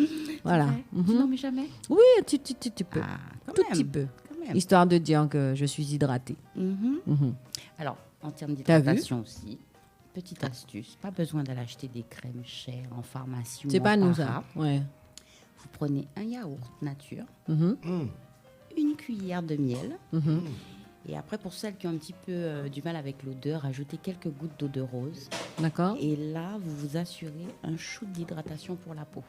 Voilà. Ouais. Mhm. Tu n'en mets jamais? Oui, un petit peu. Ah, quand Tout même, petit peu. quand même. Histoire de dire que je suis hydratée. Mhm. Mhm. Alors, en termes T'as vu? d'hydratation aussi, petite astuce, pas besoin d'aller acheter des crèmes chères en pharmacie ou C'est en pas nous, para. ça. Ouais. Vous prenez un yaourt nature, Mhm. une cuillère de miel, Mhm. et après, pour celles qui ont un petit peu du mal avec l'odeur, ajoutez quelques gouttes d'eau de rose. D'accord. Et là, vous vous assurez un shoot d'hydratation pour la peau.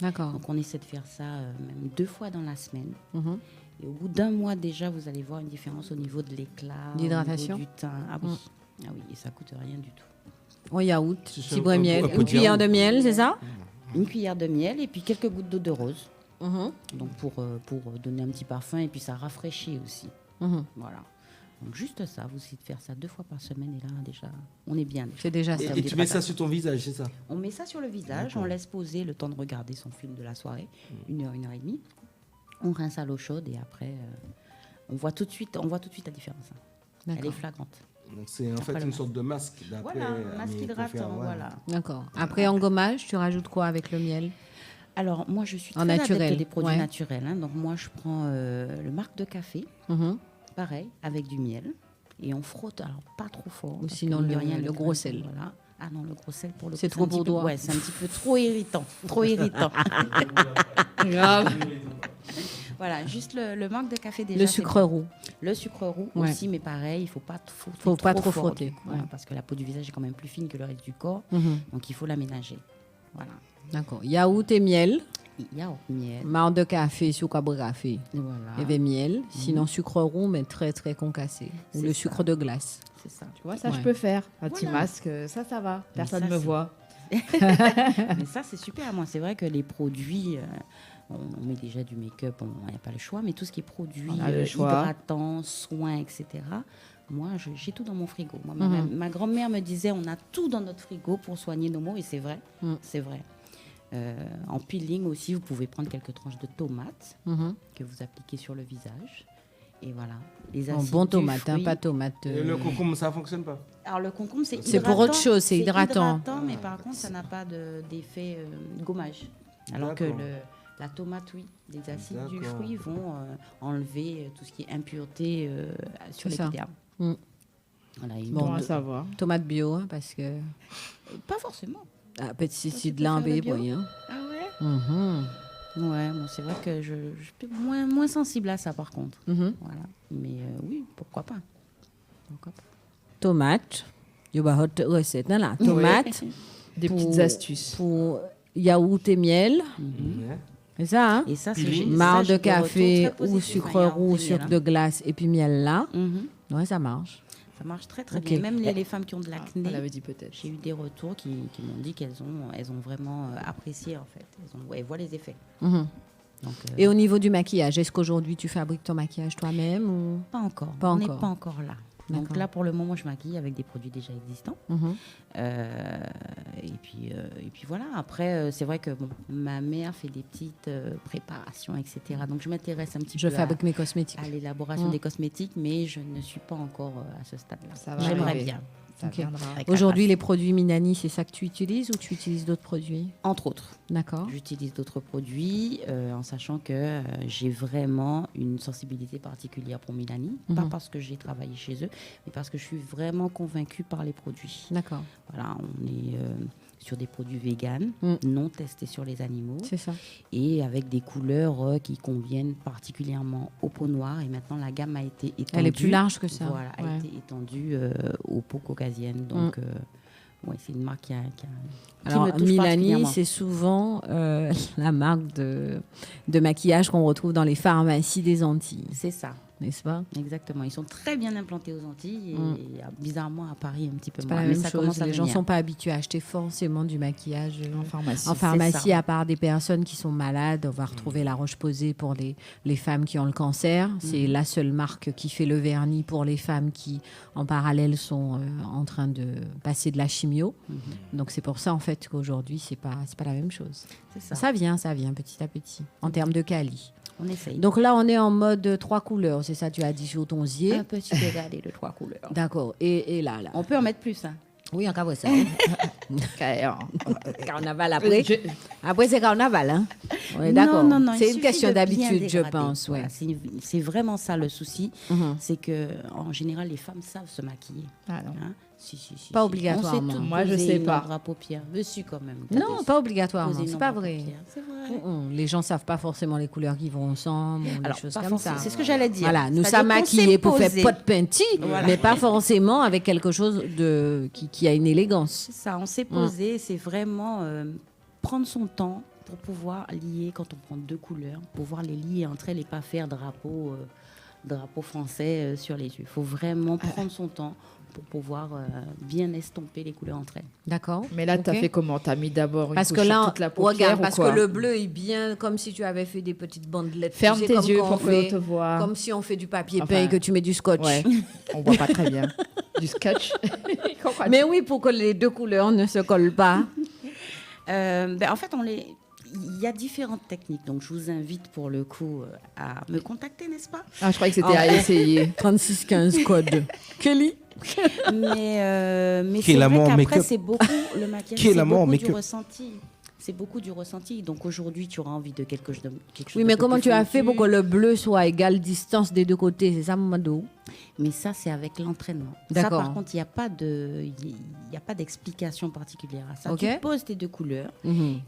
D'accord. Donc, on essaie de faire ça même 2 fois dans la semaine. Mhm. Et au bout d'1 mois déjà, vous allez voir une différence au niveau de l'éclat, D'hydratation. au niveau du teint. Ah oui. Ah oui, et ça coûte rien du tout. Au yaourt, C'est ça, fibre et un miel. peu Une de cuillère yaourt. de miel, c'est ça? Une cuillère de miel et puis quelques gouttes d'eau de rose. Mhm. Donc pour donner un petit parfum et puis ça rafraîchit aussi. Mhm. Voilà. Donc juste ça, vous essayez de faire ça 2 fois par semaine et là déjà, on est bien. C'est déjà ça. Et tu mets ça sur ton visage, c'est ça? On met ça sur le visage, D'accord. on laisse poser le temps de regarder son film de la soirée, 1 heure, 1 heure et demie. On rince à l'eau chaude et après, on voit tout de suite la différence. Hein. Elle est D'accord. flagrante. Donc c'est en fait Après, une le- sorte de masque d'après. Voilà, masque mais pour hydratant, faire, ouais. voilà. D'accord. Après, en gommage, tu rajoutes quoi avec le miel? Alors moi je suis En très naturel, adepte des produits ouais. naturels. Hein. Donc moi je prends le marc de café, Mhm. pareil, avec du miel. Et on frotte, alors pas trop fort. Ou sinon le gros sel. Voilà. Ah non, le gros sel, pour le coup, c'est trop pour toi. Ouais, c'est un petit peu trop irritant. Trop irritant. Grave. Voilà, juste le manque de café déjà. Le sucre roux. Le sucre roux aussi, mais pareil, il ne faut pas trop frotter. Voilà, parce que la peau du visage est quand même plus fine que le reste du corps. Donc il faut l'aménager. Voilà. D'accord. Yaourt et miel. Yaourt, miel. Marc de café, sucre de café. Voilà. Il y avait miel. Sinon, sucre roux, mais très, très concassé. Ou le sucre de glace. C'est ça. Tu vois, ça, je peux faire. Un petit masque, ça va. Personne ne me voit. Mais ça, c'est super. Moi, c'est vrai que les produits... on met déjà du make-up, il n'y a pas le choix, mais tout ce qui est produits hydratants, soins, etc., moi, j'ai tout dans mon frigo. Moi, ma grand-mère me disait, on a tout dans notre frigo pour soigner nos maux, et c'est vrai, c'est vrai. En peeling aussi, vous pouvez prendre quelques tranches de tomates que vous appliquez sur le visage. Et voilà. Les acides bon tomate, fruit. Pas tomate. Et le concombre, ça ne fonctionne pas? Alors, le concombre, c'est hydratant. C'est pour autre chose, c'est hydratant. Mais par contre, ça n'a pas d'effet gommage. Alors que la tomate, oui, les acides du fruit vont enlever tout ce qui est impureté sur l'épiderme. Voilà, bon à savoir. Tomate bio, hein, parce que... Pas forcément. Ah, pesticide lambé, hein. Ah ouais Ouais, bon, c'est vrai que je suis moins sensible à ça, par contre. Voilà. Mais oui, pourquoi pas. Tomate. Il y a une recette, là. Tomate. Des petites astuces. Pour yaourt et miel. C'est ça, hein? Et ça, marc de café ou sucre roux, sucre de glace et puis miel là. Ouais, ça marche. Ça marche très très bien. Même les femmes qui ont de l'acné, elle avait dit peut-être. J'ai eu des retours qui m'ont dit qu'elles ont vraiment apprécié en fait. Elles voient les effets. Donc, et au niveau du maquillage, est-ce qu'aujourd'hui tu fabriques ton maquillage toi-même ou... Pas encore. On n'est pas encore là. Donc là, pour le moment, je maquille avec des produits déjà existants. Et puis voilà. Après, c'est vrai que ma mère fait des petites préparations, etc. Donc je m'intéresse un petit peu fabrique mes cosmétiques. À l'élaboration des cosmétiques, mais je ne suis pas encore à ce stade-là. J'aimerais bien. Aujourd'hui, les produits Minani, c'est ça que tu utilises ou tu utilises d'autres produits? Entre autres. D'accord. J'utilise d'autres produits en sachant que j'ai vraiment une sensibilité particulière pour Minani. Pas parce que j'ai travaillé chez eux, mais parce que je suis vraiment convaincue par les produits. D'accord. Voilà, on est sur des produits véganes, non testés sur les animaux. C'est ça. Et avec des couleurs qui conviennent particulièrement aux peaux noires. Et maintenant, la gamme a été étendue. Elle est plus large que ça. Voilà, a été étendue aux peaux caucasiennes. Donc, c'est une marque qui Alors, me touche Milani, c'est souvent la marque de maquillage qu'on retrouve dans les pharmacies des Antilles. C'est ça. N'est-ce pas? Exactement. Ils sont très bien implantés aux Antilles et bizarrement à Paris un petit peu moins. Pas la même ça chose. Commence à les gens ne venir. sont pas habitués à acheter forcément du maquillage en pharmacie. À part des personnes qui sont malades. On va retrouver La Roche-Posay pour les femmes qui ont le cancer. C'est la seule marque qui fait le vernis pour les femmes qui, en parallèle, sont en train de passer de la chimio. Donc c'est pour ça, en fait, qu'aujourd'hui, c'est pas la même chose. C'est ça. Ça vient petit à petit, en termes de quali. On essaye. Donc là, on est en mode 3 couleurs, c'est ça, tu as dit sur ton zier. Un petit dégradé de 3 couleurs. D'accord. Et là. On peut en mettre plus, hein. Oui, en cas ça. Carnaval après. Après, c'est carnaval, hein. On est d'accord. Non, c'est une question d'habitude, je pense. Ouais. Voilà, c'est vraiment ça le souci. C'est que en général, les femmes savent se maquiller. Ah non. Hein? Pas obligatoirement. Moi, je sais pas. Un paupières dessus quand même. Non, pas obligatoirement. C'est pas vrai. C'est vrai. Les gens savent pas forcément les couleurs qui vont ensemble. Alors, des choses pas comme ça. C'est ce que j'allais dire. Voilà, nous sommes maquillés pour faire pot de peinti, mais pas forcément avec quelque chose qui a une élégance. C'est ça. On s'est posé. C'est vraiment prendre son temps pour pouvoir lier, quand on prend 2 couleurs, pouvoir les lier entre elles et pas faire drapeau français sur les yeux. Il faut vraiment prendre son temps pour pouvoir bien estomper les couleurs entre elles. D'accord. Mais là, tu as fait comment? Tu as mis d'abord une couche que là, sur toute la paupière regarde, ou parce quoi? que le bleu est bien comme si tu avais fait des petites bandelettes. Ferme tes yeux pour que te voit. Comme si on fait du papier peint et que tu mets du scotch. Ouais. On voit pas très bien. Du scotch. Mais oui, pour que les 2 couleurs ne se collent pas. En fait, il y a différentes techniques, donc je vous invite pour le coup à me contacter, n'est-ce pas? Ah, je croyais que c'était à essayer. 3615 code. Kelly. Mais c'est vrai qu'après, c'est beaucoup le maquillage, c'est beaucoup du ressenti. C'est beaucoup du ressenti. Donc aujourd'hui, tu auras envie de quelque chose. Oui, mais comment tu as fait pour que le bleu soit à égale distance des deux côtés? C'est ça, Mamadou? Mais ça, c'est avec l'entraînement. D'accord. Ça, par contre, il n'y a pas d'explication particulière à ça. Ok. Tu poses tes deux couleurs,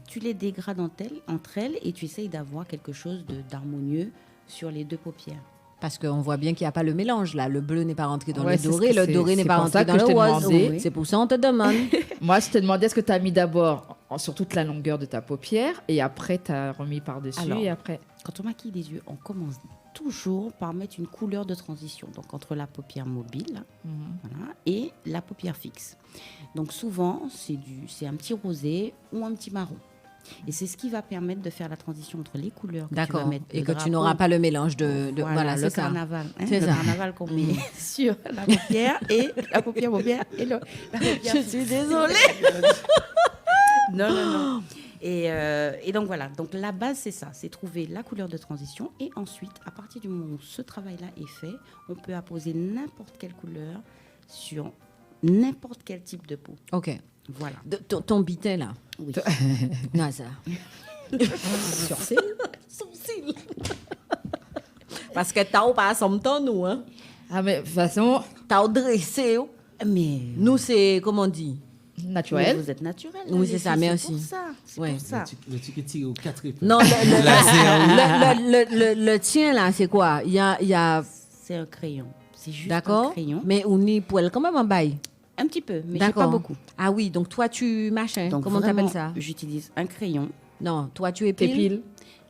tu les dégrades entre elles et tu essayes d'avoir quelque chose d'harmonieux sur les deux paupières. Parce qu'on voit bien qu'il n'y a pas le mélange là. Le bleu n'est pas rentré dans Ouais, le c'est doré, ce que le doré c'est n'est pas pour rentré ça dans que je le t'ai rose. demandé. Oui. C'est pour ça qu'on te demande. Moi, je te demandais, est-ce que tu as mis d'abord sur toute la longueur de ta paupière et après, tu as remis par-dessus Alors, et après... Quand on maquille les yeux, on commence toujours par mettre une couleur de transition. Donc, entre la paupière mobile voilà, et la paupière fixe. Donc, souvent, c'est un petit rosé ou un petit marron. Et c'est ce qui va permettre de faire la transition entre les couleurs que tu vas D'accord. mettre. Et que tu n'auras pas le mélange de Voilà, c'est le ça. carnaval. C'est le ça. carnaval qu'on met sur la paupière et la paupière paupière et la paupière Je suis désolée. Non. Et donc voilà, donc la base c'est ça, c'est trouver la couleur de transition et ensuite, à partir du moment où ce travail-là est fait, on peut apposer n'importe quelle couleur sur n'importe quel type de peau. Ok. Voilà. Ton bitin là. Oui. Non, ça. Sourcil. Sourcil. Parce que t'as pas somme nous, hein. Ah, mais de toute façon... T'as dressé. Mais... Nous, c'est, comment on dit? Naturel. Mais vous êtes naturel. Oui, c'est ça, merci. C'est pour ça. C'est Ouais. pour ça. Le ticket tiré aux 4 épaules. Non, le tien là, c'est quoi? Il y a... C'est un crayon. C'est juste un D'accord. crayon. Mais on y poil quand même en bail. Un petit peu, mais j'ai D'accord. pas beaucoup. Ah oui, donc toi tu machin. Donc Comment vraiment, t'appelles ça? J'utilise un crayon. Non, toi tu épiles. T'épiles.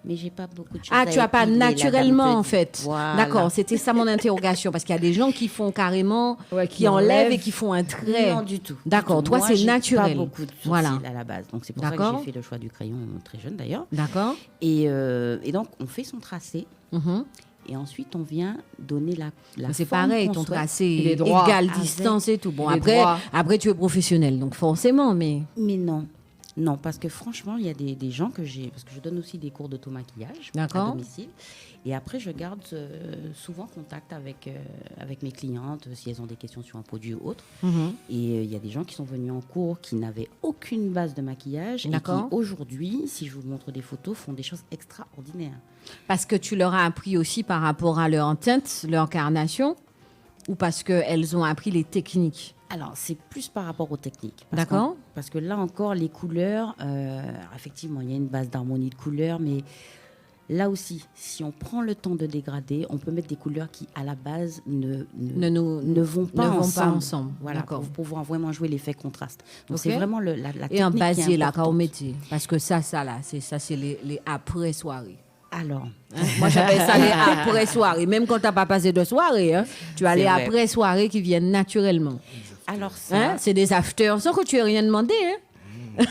Mais j'ai pas beaucoup de choses. Ah, tu as pas épiler, la naturellement dame en petite. fait. Voilà. D'accord, c'était ça mon interrogation parce qu'il y a des gens qui font carrément, Ouais, qui enlèvent et qui font un trait. Non, du tout. D'accord, Du tout. toi Moi, c'est j'ai naturel. Pas beaucoup de sourcils Voilà. à la base. Donc c'est pour ça que D'accord. j'ai fait le choix du crayon très jeune d'ailleurs. D'accord. Et donc on fait son tracé. Mhm. Et ensuite, on vient donner la C'est forme pareil, qu'on ton souhaite. tracé Il est droit. égale Avec- distance et tout. Bon, il est droit. après tu es professionnel, donc forcément, mais... Mais non. Non, parce que franchement, il y a des gens que j'ai... Parce que je donne aussi des cours d'automaquillage à D'accord. domicile. Et après, je garde souvent contact avec mes clientes, si elles ont des questions sur un produit ou autre. Mhm. Et il y a des gens qui sont venus en cours qui n'avaient aucune base de maquillage. Et qui, D'accord. aujourd'hui, si je vous montre des photos, font des choses extraordinaires. Parce que tu leur as appris aussi par rapport à leur teinte, leur carnation, ou parce qu'elles ont appris les techniques? Alors, c'est plus par rapport aux techniques. D'accord. Parce que là encore, les couleurs, effectivement, il y a une base d'harmonie de couleurs, mais là aussi, si on prend le temps de dégrader, on peut mettre des couleurs qui, à la base, ne vont pas ensemble. Voilà, D'accord. pour pouvoir vraiment jouer l'effet contraste. Donc, Ok. c'est vraiment la technique Et en qui est basier, là, quand on importante. mettait. Parce que ça là, c'est les après-soirées. Alors, Hein? Moi, j'appelle ça les après-soirées. Même quand tu n'as pas passé de soirée, hein, tu as C'est les vrai. après-soirées qui viennent naturellement. alors ça, Hein? C'est des afters sans que tu aies rien demandé. Hein?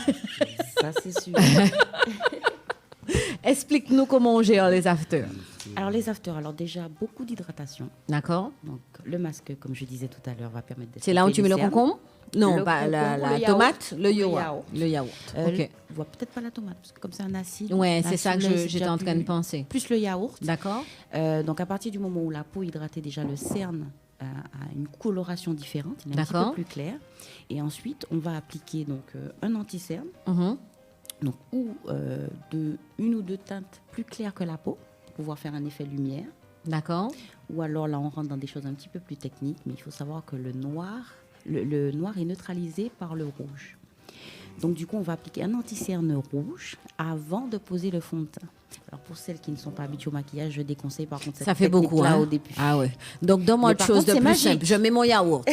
ça c'est sûr. Explique-nous comment on gère les afters. Alors, les afters, alors déjà, beaucoup d'hydratation. D'accord. Donc, le masque, comme je disais tout à l'heure, va permettre de... C'est là où tu mets le concombre? Non, Le pas la concombre, le tomate, yaourt. le Le yaourt. yaourt. Le yaourt. Ok. On voit peut-être pas la tomate, parce que comme c'est un acide. Ouais, c'est la ça que souleuse, c'est j'étais déjà en train de plus- penser. Plus le yaourt. D'accord. Donc, à partir du moment où la peau hydratée, déjà, le cerne a une coloration différente, il est un petit D'accord. peu plus clair. Et ensuite, on va appliquer donc, un anti-cerne, Mhm. donc, ou une ou deux teintes plus claires que la peau, pour pouvoir faire un effet lumière. D'accord. Ou alors là, on rentre dans des choses un petit peu plus techniques, mais il faut savoir que le noir est neutralisé par le rouge. Donc du coup, on va appliquer un anti-cerne rouge avant de poser le fond de teint. Alors pour celles qui ne sont pas habituées au maquillage, je déconseille par contre cette Ça fait beaucoup, technique-là hein? au début. Ah ouais. Donc, donne-moi Mais autre par chose contre, de c'est plus magique. simple. Je mets mon yaourt.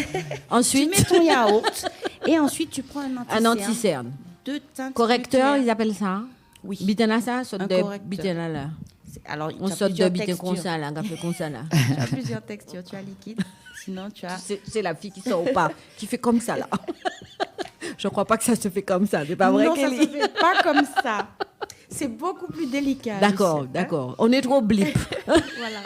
Ensuite, Tu mets ton yaourt et ensuite tu prends un anti-cerne. un anti-cerne. Deux teintes Correcteur, plus ils appellent ça. Oui. Bitena ça, saute Un de correcteur. bitena là. claires. Alors, On tu as saute de plusieurs bitin textures. comme ça là, on fait comme ça là. Tu as plusieurs textures. Tu as liquide, sinon tu as... C'est la fille qui sort pas, qui fait comme ça là. Je crois pas que ça se fait comme ça, c'est pas vrai, Non, ça Kelly? se fait pas comme ça. C'est beaucoup plus délicat. D'accord, Lucie, hein. d'accord. On est trop blip. Voilà.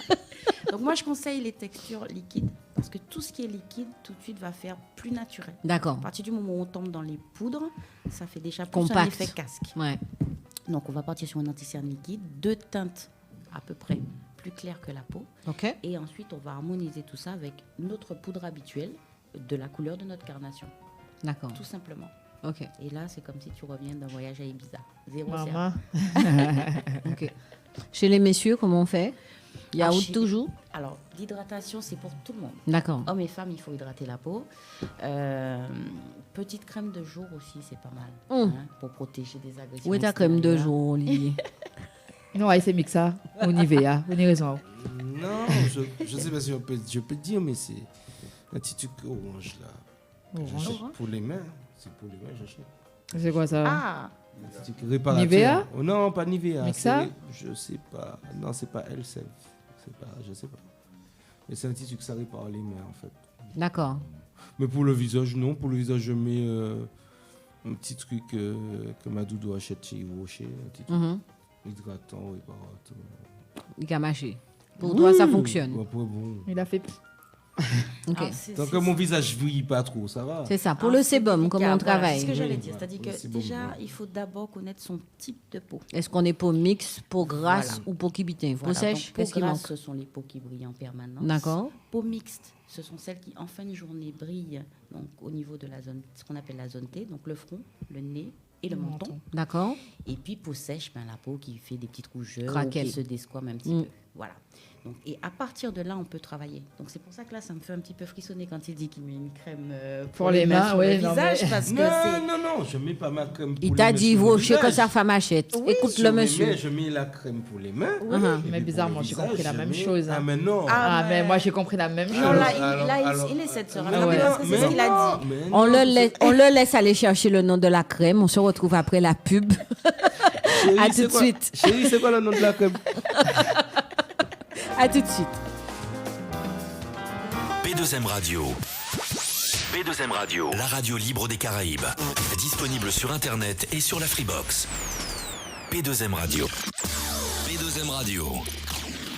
Donc moi, je conseille les textures liquides parce que tout ce qui est liquide, tout de suite, va faire plus naturel. D'accord. À partir du moment où on tombe dans les poudres, ça fait déjà plus Compact. un effet casque. Ouais. Donc on va partir sur un anti-cerne liquide, deux teintes à peu près plus claires que la peau. Ok. Et ensuite, on va harmoniser tout ça avec notre poudre habituelle de la couleur de notre carnation. D'accord. Tout simplement. Ok. Et là, c'est comme si tu reviens d'un voyage à Ibiza. Zéro Maman. Ok. Chez les messieurs, comment on fait? Yaourt toujours? Alors, l'hydratation, c'est pour tout le monde. D'accord. Hommes et femmes, il faut hydrater la peau. Petite crème de jour aussi, c'est pas mal. Pour protéger des agressions. Où est ta crème de jour, Olivier? Non, c'est mixa. On Nivea. On y raison. Non, je sais pas si je peux dire, mais c'est un petit truc orange là. J'achète pour les mains. C'est pour les mains, j'achète. C'est quoi ça? Ah! Un petit truc réparateur. Nivea? Oh, non, pas Nivea. Mixa? Je sais pas. Non, c'est pas Elsev. C'est pas, je sais pas. Mais c'est un petit truc ça répare les mains en fait. D'accord. Mais pour le visage, non. Pour le visage, je mets un petit truc que ma doudou achète chez Yves Rocher. Un petit truc hydratant, réparateur. Il a mâché. Pour toi, ça fonctionne. Ouais, bon. Il a fait. Ok. Tant que mon visage vieillit pas trop, ça va. C'est ça. Pour le sébum, comment on travaille? C'est ce que j'allais dire. C'est-à-dire que déjà, il faut d'abord connaître son type de peau. Est-ce qu'on est peau mixte, peau grasse ou peau qui bitin? Peau sèche? Peau Qu'est-ce qui grasse, manque? ce sont les peaux qui brillent en permanence. D'accord. Peau mixte, ce sont celles qui, en fin de journée, brillent donc, au niveau de la zone, ce qu'on appelle la zone T, donc le front, le nez et le menton. D'accord. Et puis, peau sèche, la peau qui fait des petites rougeurs, Craquelle. qui se desquame un petit peu. Voilà. Donc, et à partir de là, on peut travailler. Donc, c'est pour ça que là, ça me fait un petit peu frissonner quand il dit qu'il met une crème pour les mains sur le visage. Parce que non, je mets pas ma crème pour Il les t'a mains dit, sur le Rocher, que visage. sa femme achète. Oui, Écoute sur le les monsieur. mains, je mets la crème pour les mains. Oui. Mais bizarrement, j'ai compris la même chose. Ah, mais non. Ah, mais moi, j'ai compris la même chose. Non, là, il essaie de se rattraper parce que c'est ce qu'il a dit. On le laisse aller chercher le nom de la crème. On se retrouve après la pub. Chérie, À tout de suite. Chérie, c'est quoi le nom de la crème? À tout de suite. P2M Radio. P2M Radio, la radio libre des Caraïbes. Disponible sur Internet et sur la Freebox. P2M Radio. P2M Radio.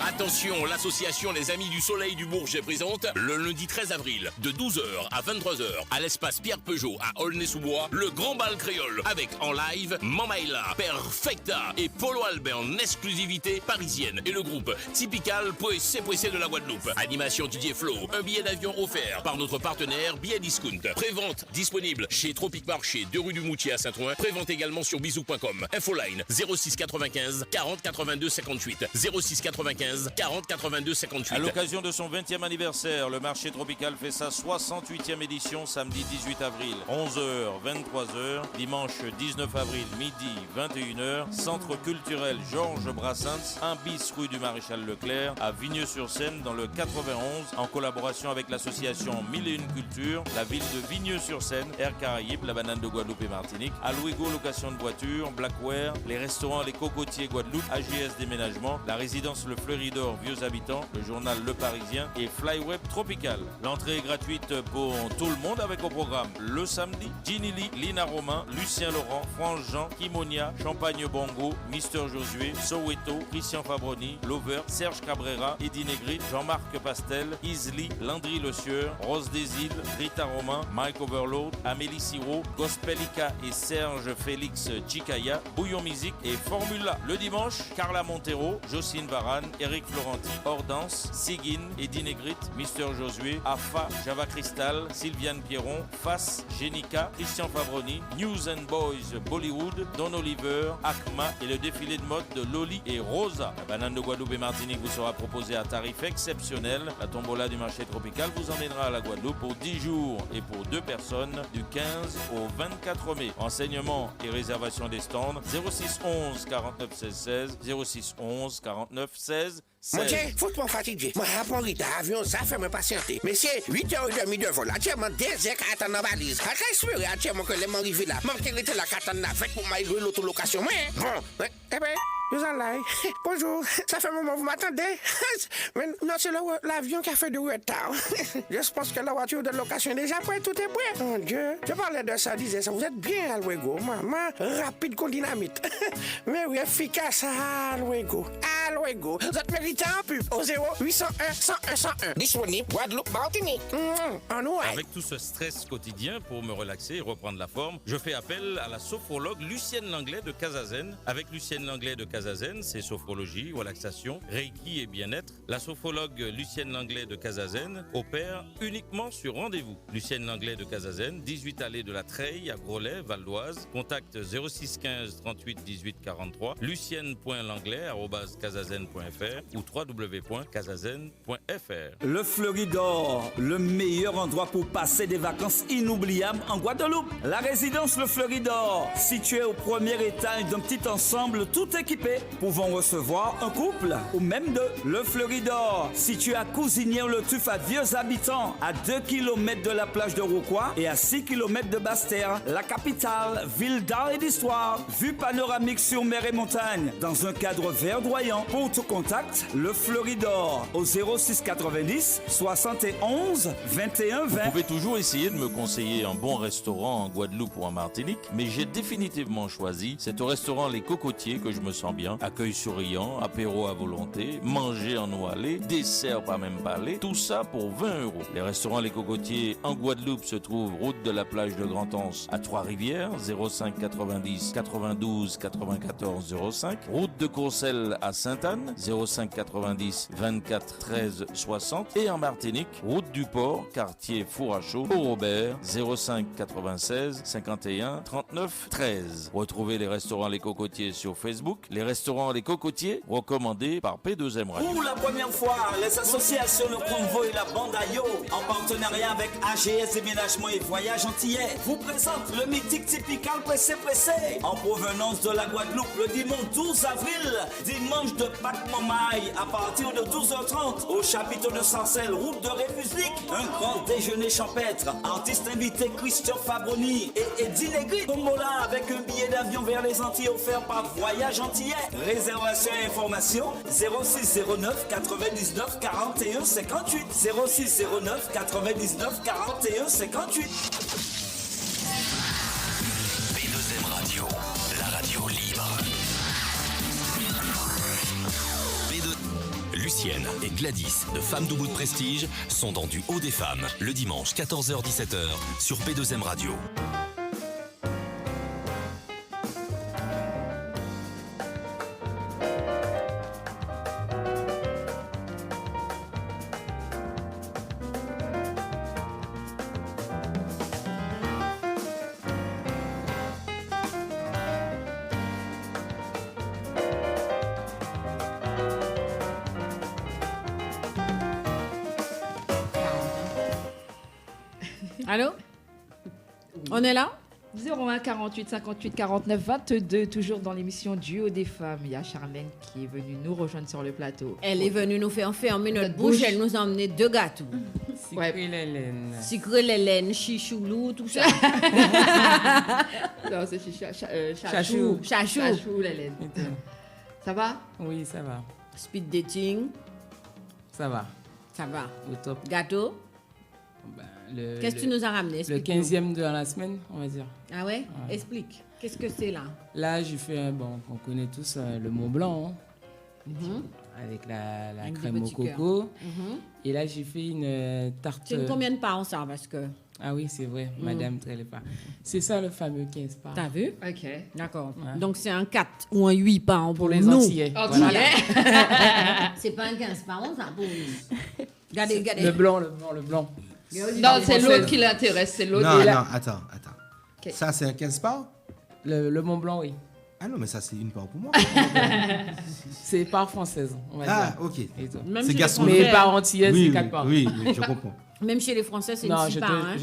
Attention, l'association Les Amis du Soleil du Bourget présente le lundi 13 avril de 12h à 23h à l'espace Pierre Peugeot à Aulnay-sous-Bois, le grand bal créole avec en live Mamaïla, Perfecta et Polo Albert en exclusivité parisienne et le groupe Typical Poessé de la Guadeloupe. Animation Didier Flo, un billet d'avion offert par notre partenaire Billet Discount. Prévente disponible chez Tropic Marché, 2 rue du Moutier à Saint-Ouen. Prévente également sur bisou.com. Infoline 06 95 40 82 58 06 95 40 82 58. À l'occasion de son 20e anniversaire, le marché tropical fait sa 68e édition samedi 18 avril, 11h, 23h, dimanche 19 avril, midi, 21h, centre culturel Georges Brassens, 1 bis rue du Maréchal Leclerc, à Vigneux-sur-Seine dans le 91, en collaboration avec l'association 1001 Culture, la ville de Vigneux-sur-Seine, Air Caraïbes, la banane de Guadeloupe et Martinique, Alouigo location de voitures, Blackware, les restaurants Les Cocotiers Guadeloupe, AGS Déménagement, la résidence Le Fleuridor Vieux Habitants, le journal Le Parisien et Flyweb Tropical. L'entrée est gratuite pour tout le monde avec au programme le samedi, Ginny Lee, Lina Romain, Lucien Laurent, France Jean, Kimonia, Champagne Bongo, Mister Josué, Soweto, Christian Fabroni, Lover, Serge Cabrera, Eddie Negrit, Jean-Marc Pastel, Isli, Landry Le Sieur, Rose des Îles, Rita Romain, Mike Overload, Amélie Siro, Gospelica et Serge Félix Chicaya, Bouillon Musique et Formula. Le dimanche, Carla Montero, Jocelyne Varane, Eric Florenti, Ordance, Seguin, Eddie Negrit, Mister Josué, Afa, Java Crystal, Sylviane Pierron, Fass, Jenica, Christian Fabroni, News and Boys Bollywood, Don Oliver, Akma et le défilé de mode de Loli et Rosa. La banane de Guadeloupe et Martinique vous sera proposée à tarif exceptionnel. La tombola du marché tropical vous emmènera à la Guadeloupe pour 10 jours et pour 2 personnes du 15 au 24 mai. Renseignements et réservation des stands 06 11 49 16 16 06 11 49 16 Mon Dieu, faut-moi fatigué. Moi, rapport d'avion, ça fait me patienter. Mais c'est 8h30 de vol. Actuellement, 2 heures à attendre dans la valise. À espérer actuellement que les m'arrivent là. Manquer de la carte en fait pour m'aller l'autolocation. Mais bon, eh ben, vous en là. Bonjour, ça fait un moment, vous m'attendez? Mais non, c'est l'avion qui a fait du retard. Je pense que la voiture de location est déjà prête, tout est prêt. Mon Dieu, je parlais de ça, disais ça. Vous êtes bien, Alwego, maman. Rapide comme dynamite. Mais oui, efficace, Alwego. Alwego, vous êtes mérité en pub au 0801 101 101. Disponible, Guadeloupe, Martinique. Avec tout ce stress quotidien, pour me relaxer et reprendre la forme, je fais appel à la sophrologue Lucienne Langlais de Casazen. Avec Lucienne Langlais de Casazen, Cazazen, c'est sophrologie, relaxation, Reiki et bien-être. La sophrologue Lucienne Langlais de Cazazen opère uniquement sur rendez-vous. Lucienne Langlais de Cazazen, 18 allée de la Treille à Groslay, Val d'Oise. Contact 06 15 38 18 43, lucienne.langlais@cazazen.fr ou www.cazazen.fr. Le Fleuridor, le meilleur endroit pour passer des vacances inoubliables en Guadeloupe. La résidence Le Fleuridor, située au premier étage d'un petit ensemble tout équipé, pouvant recevoir un couple ou même deux. Le Fleuridor, situé à Cousinière-le-Tuf à Vieux Habitants, à 2 km de la plage de Rouquois et à 6 km de Basse-Terre, la capitale, ville d'art et d'histoire, vue panoramique sur mer et montagne, dans un cadre verdoyant. Pour tout contact, Le Fleuridor, au 06 90 71 21 20. Vous pouvez toujours essayer de me conseiller un bon restaurant en Guadeloupe ou en Martinique, mais j'ai définitivement choisi, c'est au restaurant Les Cocotiers que je me sens bien. Accueil souriant, apéro à volonté, manger en eau allée, dessert pas même parler, tout ça pour 20 €. Les restaurants Les Cocotiers en Guadeloupe se trouvent route de la plage de Grand-Anse à Trois-Rivières, 05 90 92 94 05, route de Courcelles à Sainte-Anne, 05 90 24 13 60, et en Martinique, route du Port, quartier Four à Chaud, au Robert, 05 96 51 39 13. Retrouvez les restaurants Les Cocotiers sur Facebook. Les restaurants Les Cocotiers, recommandés par P2M Radio. Pour la première fois, les associations Le Convoi et la Bande Ayo, en partenariat avec AGS Déménagement et Voyage Antillais, vous présentent le mythique typical Pressé en provenance de la Guadeloupe le dimanche 12 avril, dimanche de Pâques Momaille, à partir de 12h30 au chapiteau de Sarcelles, route de République. Un grand déjeuner champêtre, artiste invité Christian Fabroni et Eddie Negri. Tombola avec un billet d'avion vers les Antilles offert par Voyage Antillais. Réservation et information 06 09 99 41 58. 06 09 99 41 58. P2M Radio, la radio libre. Lucienne et Gladys de Femmes Debout de Prestige sont dans Du Haut des Femmes le dimanche 14h-17h sur P2M Radio. Allô? On est là? 01 48 58 49 22, toujours dans l'émission Duo des femmes. Il y a Charlène qui est venue nous rejoindre sur le plateau. Elle est venue nous faire fermer notre bouche. Elle nous a emmené 2 gâteaux. Sucré l'Hélène, chichoulou, tout ça. Non, c'est chachou. Chachou l'Hélène. Ça va? Oui, ça va. Speed dating. Ça va. Ça va. Au top. Gâteau. Qu'est-ce que tu nous as ramené? Le 15e de la semaine, on va dire. Ah ouais? Explique. Qu'est-ce que c'est là? Là, j'ai fait, on connaît tous le Mont Blanc, avec la crème au coco. Et là, j'ai fait une tarte... C'est combien de parts ça? Parce que... Ah oui, c'est vrai, Madame Trélépa. C'est ça le fameux 15 parts. T'as vu? Ok. D'accord. Ouais. Donc, c'est un 4 ou un 8 parts pour les nous. Antillais. Voilà. C'est pas un 15 parts, ça pour nous. Regardez. Le blanc. Non, c'est l'autre qui l'intéresse, c'est l'autre. Non, attends. Okay. Ça, c'est un 15 parts? Le Mont Blanc, oui. Ah non, mais ça, c'est une part pour moi. C'est part française, on va dire. Ok. C'est gastronomique. Mais part antillaise, c'est 4 parts. Oui, je comprends. Même chez les Français, c'est une 6 parts.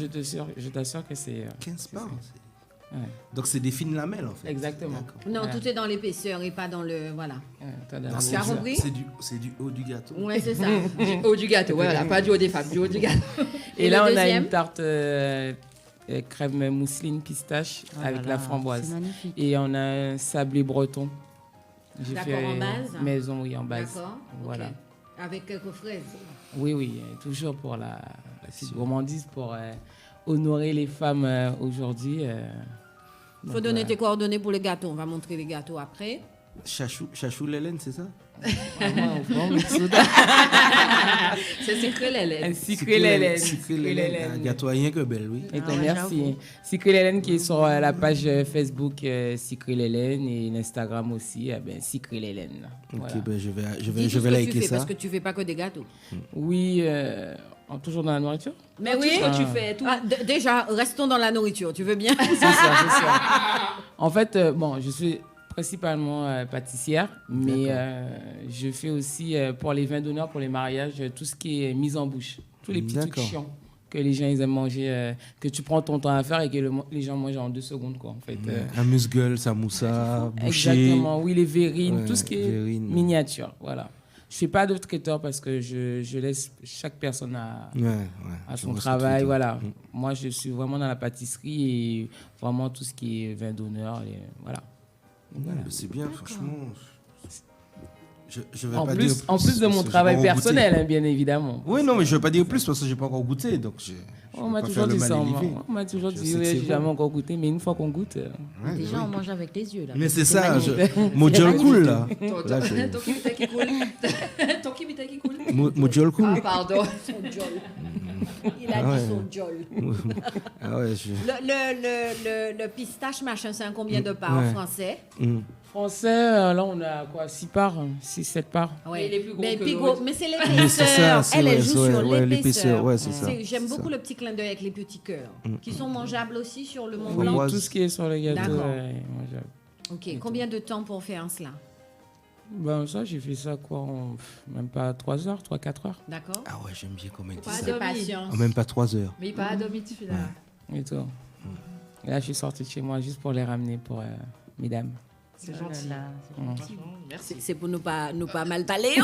Je t'assure que c'est... 15 parts. Ouais. Donc, c'est des fines lamelles, en fait. Exactement. Non, tout est dans l'épaisseur et pas dans le... Voilà. Tu as compris? C'est du haut du gâteau. Ouais, c'est ça. Du haut du gâteau, voilà. Pas du haut des femmes, du haut du gâteau. Et là, on a une tarte crème mousseline pistache avec la framboise. C'est magnifique. Et on a un sablé breton. J'ai fait en base? Maison, oui, en base. D'accord. Voilà. Okay. Avec quelques fraises? Oui, toujours pour la petite gourmandise, pour honorer les femmes aujourd'hui. Il faut donner tes coordonnées pour les gâteaux. On va montrer les gâteaux après. Chachou Lélène, c'est ça? C'est Secret Lélène. Secret Lélène. Secret Lélène. Il y a toi rien que belle, oui. Merci. Secret Lélène qui est sur la page Facebook Secret Lélène et l'Instagram aussi, Secret Lélène. Ok, ben je vais liker ça. Parce que tu fais pas que des gâteaux. Oui, toujours dans la nourriture. Mais oui, tout ce que tu fais, tout. Déjà, restons dans la nourriture, tu veux bien? C'est ça. En fait, je suis principalement pâtissière, mais je fais aussi pour les vins d'honneur, pour les mariages, tout ce qui est mise en bouche. Tous les petits trucs chiants que les gens ils aiment manger, que tu prends ton temps à faire et que les gens mangent en 2 secondes. Quoi, en fait. Amuse-gueule, samoussa, boucher. Exactement, oui, les verrines, tout ce qui est miniature. Voilà. Je ne fais pas de traiteur parce que je laisse chaque personne à son travail. Voilà. Moi, je suis vraiment dans la pâtisserie et vraiment tout ce qui est vin d'honneur. Voilà. C'est bien, franchement. Je vais en pas plus, dire plus, en plus de mon travail personnel, bien évidemment. Oui, non, mais je ne vais pas dire plus parce que je n'ai pas encore goûté. Donc on m'a toujours dit ça. On m'a toujours dit, je n'ai jamais encore goûté, mais une fois qu'on goûte. Déjà, on mange avec les yeux. Là, mais c'est ça, Mojol cool là. Ton kibita qui coule. Ton kibita qui coule. Mojol cool. Ah, pardon. Il a dit son jol. Ah ouais, le pistache machin, c'est combien de parts en français? Français, là on a quoi, 6 parts, 6-7 parts. Ouais. Il est plus gros mais c'est l'épaisseur. Elle joue sur l'épaisseur. Ouais, c'est ça. J'aime beaucoup le petit clin d'œil avec les petits cœurs, qui sont mangeables aussi sur le Mont Blanc. Oui, tout ce qui est sur le gâteau est mangeable. Ok, combien de temps pour faire cela? Ça, j'ai fait ça même pas 3 heures, 3-4 heures. D'accord. Ah ouais, j'aime bien comment il dit Pas ça. de patience. Même pas 3 heures. Mais pas à demi, tu fais là. Et toi. Et là, je suis sortie de chez moi juste pour les ramener pour mesdames. C'est gentil. Merci. C'est pour nous pas mal parler.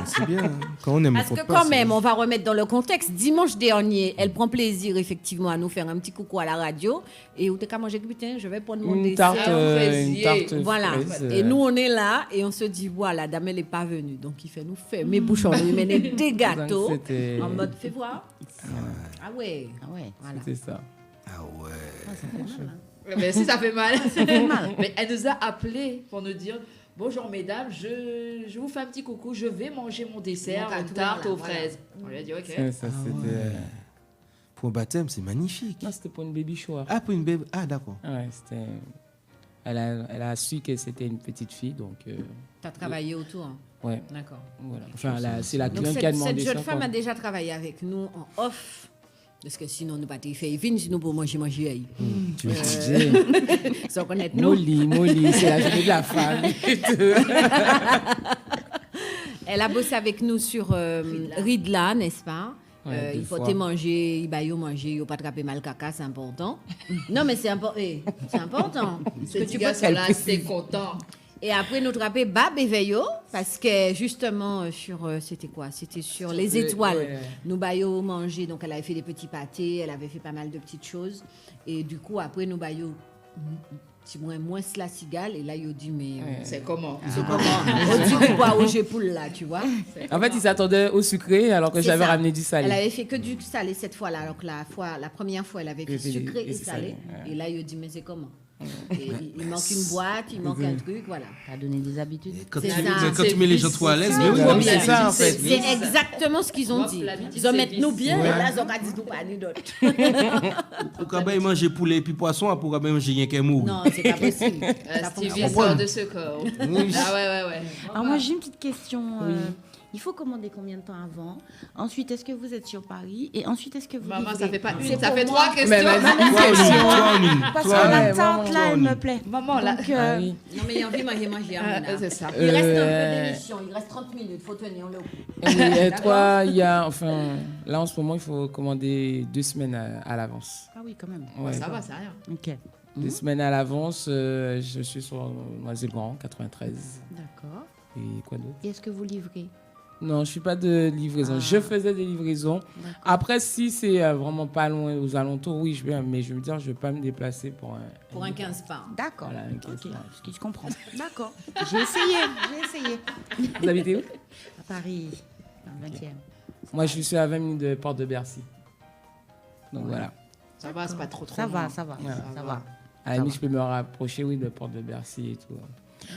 C'est bien. Quand on aime, parce que quand même, on va remettre dans le contexte. Dimanche dernier, elle prend plaisir effectivement à nous faire un petit coucou à la radio. Et où t'es qu'à manger, putain, je vais prendre mon dessert. Une tarte. Voilà. Et nous, on est là et on se dit, voilà, dame, elle n'est pas venue. Donc, il fait nous faire mes bouchons, nous mener des gâteaux en mode, fais voir. Ah ouais. Voilà. C'était ça. Ah ouais. Ça fait mal, hein. Mais si ça fait mal, ça fait mal. Mais elle nous a appelés pour nous dire bonjour mesdames, je vous fais un petit coucou, je vais manger mon dessert, une tarte aux fraises. On lui a dit ok. Ça, c'était. Pour un baptême, c'est magnifique. Non, c'était pour une baby shower. Ah, pour une baby. Ah, d'accord. Ouais, c'était. Elle a su que c'était une petite fille, donc. T'as travaillé autour. Hein. Ouais. D'accord. Voilà. Enfin, c'est la cliente qui a demandé ça. Cette jeune femme a déjà travaillé avec nous en off. Parce que sinon, nous ne pouvons pas faire vin, sinon pour manger. Tu veux dire sans connaître nous. Molly, c'est la journée de la femme. Elle a bossé avec nous sur Ridla, n'est-ce pas? Il faut te manger, il va manger, il ne faut pas attraper mal caca, c'est important. Non, mais c'est important. Ce que tu vois, là, c'est content. Et après, nous attraper Bab et Veillot, parce que justement, c'était quoi? C'était sur les étoiles. Ouais. Nous baillons manger, donc elle avait fait des petits pâtés, elle avait fait pas mal de petites choses. Et du coup, après, nous baillons moins la cigale. Et là, il a dit, mais. C'est comment? C'est comment? On dit quoi au gépoule là, tu vois? En fait, il s'attendait au sucré, alors que j'avais ramené du salé. Elle avait fait que du salé cette fois-là, alors que la première fois, elle avait fait sucré et salé. Et là, il a dit, mais c'est comment? Il manque une boîte, il manque un truc, voilà. T'as donné des habitudes. Quand tu mets les gens trop à l'aise, c'est ça en fait. C'est exactement ce qu'ils ont dit. Ils ont mettre nous bien, et là, ils ont dit nous pas, ni d'autres. Pourquoi bien manger poulet et puis poisson, pourquoi bien manger rien qu'un mou? Non, c'est pas possible. Stevie sort de ce corps. Ah ouais. Alors moi, j'ai une petite question. Il faut commander combien de temps avant? Ensuite, est-ce que vous êtes sur Paris? Et ensuite, est-ce que vous Maman, livrez? ça fait pas une, ça fait 3 questions. Mais vas-y, parce que la tarte, là, elle me plaît. Maman, là. Donc, Non, mais il y a envie de manger. C'est ça. Il reste un peu d'émission, il reste 30 minutes, il faut tenir le coup. Et toi, là, en ce moment, il faut commander 2 semaines à l'avance. Ah oui, quand même. Ouais. Ça va, c'est rien. Ok. 2 semaines à l'avance, je suis sur Noisy-le-Grand, 93. D'accord. Et quoi d'autre? Et est-ce que vous livrez? Non, je suis pas de livraison. Je faisais des livraisons. Après, si c'est vraiment pas loin aux alentours, oui, je vais. Mais je veux dire, je vais pas me déplacer pour un 15 pas. D'accord. Voilà, un 15 pas. Ce que je comprends. D'accord. J'ai essayé. Vous habitez où? À Paris, dans le 20e. Moi, je suis à 20 minutes de Porte de Bercy. Donc voilà. Ça va, c'est pas trop. Ça va. À la limite, je peux me rapprocher, de Porte de Bercy et tout.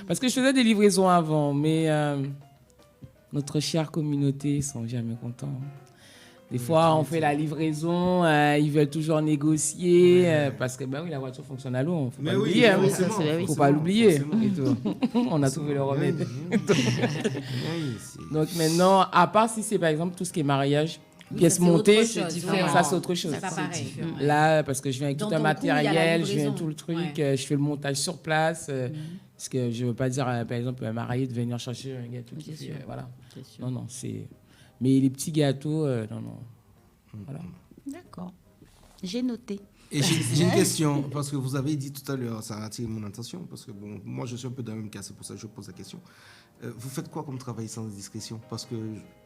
Parce que je faisais des livraisons avant, mais notre chère communauté, ils sont jamais contents. Des fois, on fait la livraison, ils veulent toujours négocier, parce que la voiture fonctionne à l'eau, il ne faut pas l'oublier. Il ne faut pas l'oublier. On a trouvé le remède. Donc maintenant, à part si c'est par exemple tout ce qui est mariage, pièces montées, ça c'est autre chose. C'est pas pareil. Là, parce que je viens avec tout un matériel, je viens tout le truc, je fais le montage sur place. Parce que je ne veux pas dire, par exemple, un marié de venir chercher un gâteau. Voilà. Non, c'est... Mais les petits gâteaux, non. Voilà. D'accord. J'ai noté. Et j'ai une question, parce que vous avez dit tout à l'heure, ça a attiré mon attention, parce que bon, moi je suis un peu dans le même cas, c'est pour ça que je pose la question. Vous faites quoi comme travail sans discrétion? Parce que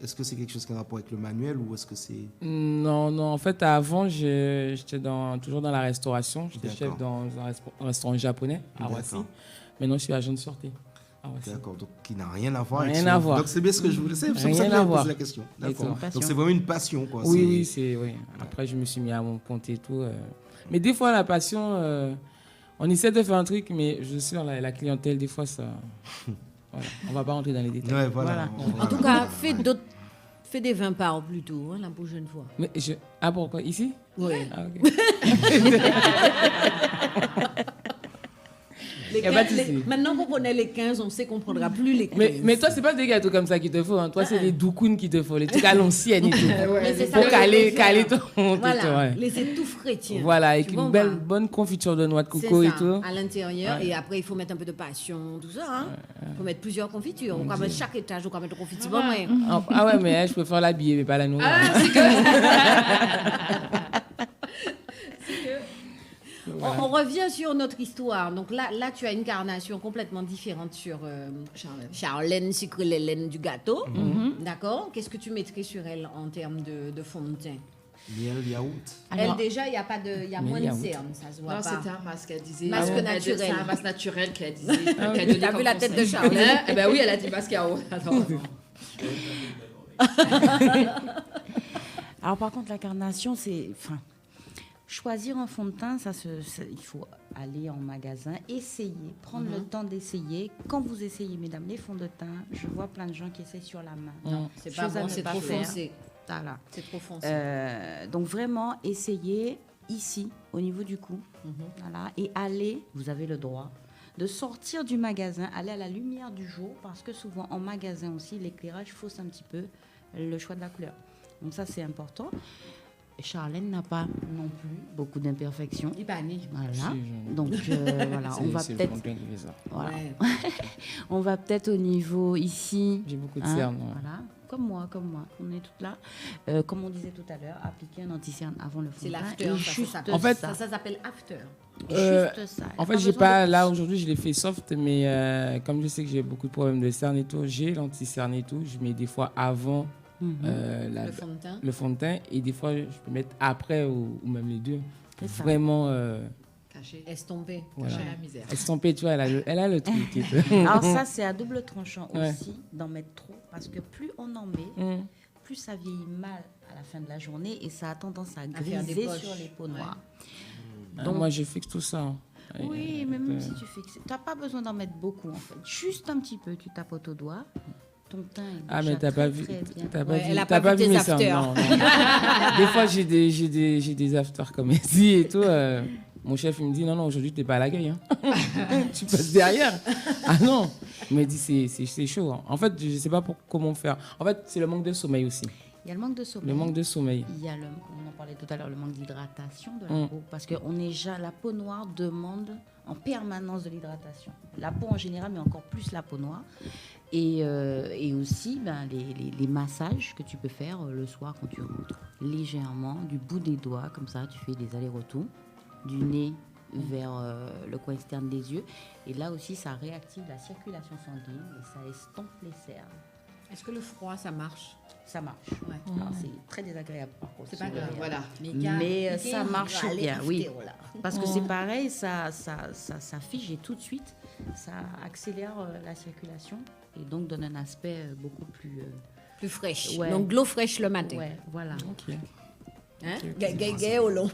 est-ce que c'est quelque chose qui a un rapport avec le manuel ou est-ce que c'est... Non. En fait, avant, j'étais toujours dans la restauration. J'étais chef dans un restaurant japonais à Roissy. Maintenant, je suis agent de sûreté. D'accord, donc qui n'a rien à voir avec ça. Donc c'est bien ce que je voulais savoir. C'est pour ça que j'ai posé la question. D'accord. Donc c'est vraiment une passion, quoi. Oui. Après, je me suis mis à mon compte et tout. Mais des fois, la passion, on essaie de faire un truc, mais je suis la clientèle, des fois, ça... Voilà. On ne va pas rentrer dans les détails. Ouais, voilà. En tout cas, fais des 20 parts plutôt, la prochaine fois. Mais pourquoi? Ici? Oui. Ah, ok. Maintenant qu'on connaît les 15, on sait qu'on ne prendra plus les 15. Mais toi, c'est pas des gâteaux comme ça qu'il te faut. Hein. Toi, c'est des doukounes qu'il te faut. Les trucs à l'ancienne et tout. Pour caler ton... Voilà, laisser tout frais, tiens. Voilà, avec une bonne confiture de noix de coco et tout. À l'intérieur. Et après, il faut mettre un peu de passion, tout ça. Il faut mettre plusieurs confitures. On va mettre chaque étage, on va mettre confiture. Ah ouais, mais je préfère l'habiller, mais pas la nourrir. Voilà. On revient sur notre histoire. Donc là, tu as une carnation complètement différente sur Charlène, sucre l'Hélène du gâteau. D'accord. Qu'est-ce que tu mettrais sur elle en termes de fond de teint? Miel, yaourt. Elle, déjà, il y a moins de cernes, ça se voit pas. Non, c'était un masque, elle disait. Masque naturel. C'est un masque naturel qu'elle disait. T'as vu la tête de Charlène? Eh ben oui, elle a dit masque yaourt. Alors par contre, la carnation, c'est... Choisir un fond de teint, il faut aller en magasin, essayer, prendre le temps d'essayer. Quand vous essayez, mesdames, les fonds de teint, je vois plein de gens qui essayent sur la main. Non, c'est pas bon, c'est trop foncé. Voilà. C'est trop foncé. Donc vraiment, essayez ici, au niveau du cou. Voilà, et allez, vous avez le droit de sortir du magasin, aller à la lumière du jour, parce que souvent en magasin aussi, l'éclairage fausse un petit peu le choix de la couleur. Donc ça, c'est important. Charlène n'a pas non plus beaucoup d'imperfections. Voilà. Donc voilà, on va peut-être. Voilà. On va peut-être au niveau ici. J'ai beaucoup de cernes. Voilà. Comme moi. On est toutes là. Comme on disait tout à l'heure, appliquer un anti-cerne avant le fond. C'est l'after. En fait, ça s'appelle after. Juste ça. En fait, j'ai pas. Là aujourd'hui, je l'ai fait soft, mais comme je sais que j'ai beaucoup de problèmes de cernes et tout, j'ai l'anti-cerne et tout. Je mets des fois avant. Le fond de teint et des fois je peux mettre après ou même les deux. Vraiment caché, estompé, caché la misère. Estompé, tu vois, elle a le truc. Alors ça, c'est à double tranchant aussi d'en mettre trop, parce que plus on en met, plus ça vieillit mal à la fin de la journée et ça a tendance à griser sur les peaux noires. Donc moi, je fixe tout ça. Oui, mais même si tu fixes, tu n'as pas besoin d'en mettre beaucoup en fait. Juste un petit peu, tu tapotes au doigt. Ton teint est mais t'as pas vu, elle a pas vu mes afters. Des fois j'ai des afters comme ici et tout. Mon chef il me dit non aujourd'hui t'es pas à l'accueil. Hein. Tu passes derrière. Ah non. Il me dit c'est chaud. Hein. En fait je sais pas comment faire. En fait c'est le manque de sommeil aussi. Il y a le manque de sommeil. Le manque de sommeil. Il y a on en parlait tout à l'heure, le manque d'hydratation de la peau, parce que la peau noire demande en permanence de l'hydratation. La peau en général, mais encore plus la peau noire. Et aussi les massages que tu peux faire le soir quand tu rentres. Légèrement, du bout des doigts, comme ça, tu fais des allers-retours, du nez vers le coin externe des yeux. Et là aussi, ça réactive la circulation sanguine et ça estompe les cernes. Est-ce que le froid, ça marche? Ça marche. Ouais. Alors, c'est très désagréable par contre. C'est pas grave, voilà. Mais ça marche bien, oui. Parce que c'est pareil, ça fige et tout de suite, ça accélère la circulation et donc donne un aspect beaucoup plus fraîche. Ouais. Donc, l'eau fraîche le matin. Ouais, voilà. Ok. Hein? Gay au long.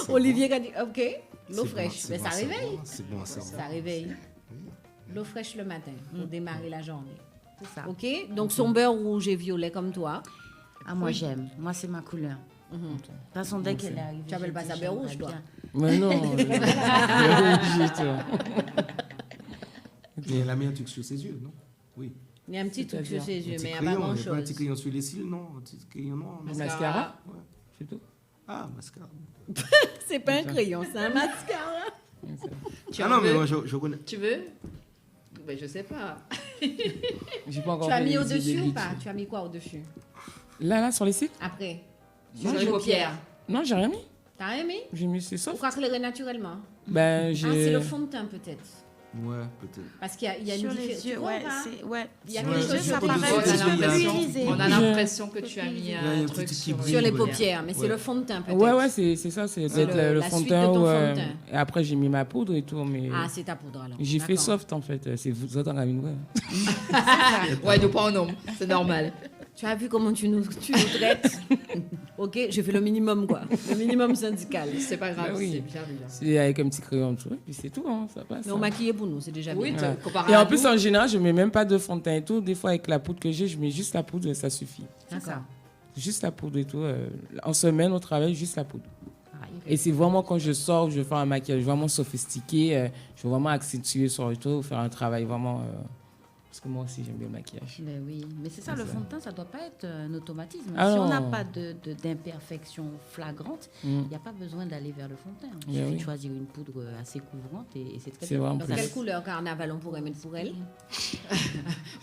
Olivier a dit, ok, l'eau fraîche. Mais ça réveille. C'est bon, ça réveille. l'eau fraîche le matin pour démarrer la journée. C'est ça. Ok, donc son beurre rouge et violet comme toi. Ah, moi j'aime. Moi, c'est ma couleur. De toute façon, dès qu'elle est arrivée. Tu appelles pas ça beurre rouge, toi? Mais non. Il a mis un truc sur ses yeux, non? Oui. Il y a un petit truc sur ses yeux, mais il n'y a pas Il y a pas un grand-chose. petit crayon sur les cils, non? Un petit crayon noir. Mascara? Ouais. C'est tout. Ah, mascara. C'est pas un crayon, c'est un mascara. Ah non, mais moi, je connais. Tu veux? Ben, je sais pas. J'ai pas encore Tu as fait mis les au-dessus idées ou de pas? liquide. Tu as mis quoi au-dessus? Là, sur les sites? Après. Sur les paupières. Non, j'ai rien mis. T'as rien mis? J'ai mis c'est Pour soft. éclairer naturellement. Ben, Ah, j'ai. c'est le fond de teint peut-être. Ouais, peut-être. Parce qu'il y a une Sur différence. les yeux, ouais. Il y a quelque quelque chose ça sur paraît on a l'impression que tu as mis un truc sur les paupières, mais c'est le fond de teint peut-être. Ouais, c'est ça, c'est peut-être le fond de teint. Et après, j'ai mis ma poudre et tout. Mais ah, c'est ta poudre alors. j'ai fait soft en fait. C'est vous autres en avez une ouais, nous pas en nombre, c'est normal. Tu as vu comment tu nous traites? Ok, j'ai fait le minimum quoi. Le minimum syndical. C'est pas grave, oui. c'est bien déjà. C'est avec un petit crayon en dessous, et puis c'est tout, hein, ça passe. Mais on maquille pour nous, c'est déjà bien. Oui, Et en plus, en général, je mets même pas de fond de teint et tout. Des fois, avec la poudre que j'ai, je mets juste la poudre et ça suffit. D'accord. Juste la poudre et tout. En semaine, au travail, juste la poudre. Et c'est vraiment quand je sors, je fais un maquillage vraiment sophistiqué. Je veux vraiment accentuer sur le tout, faire un travail vraiment... Parce que moi aussi, j'aime bien le maquillage. Mais oui, mais c'est ça, le fond de teint, ça ne doit pas être un automatisme. Ah si non. on n'a pas d'imperfection flagrante, il n'y a pas besoin d'aller vers le fond de teint. Il suffit de choisir une poudre assez couvrante et c'est très bien. Donc, quelle couleur carnaval on pourrait mettre pour elle?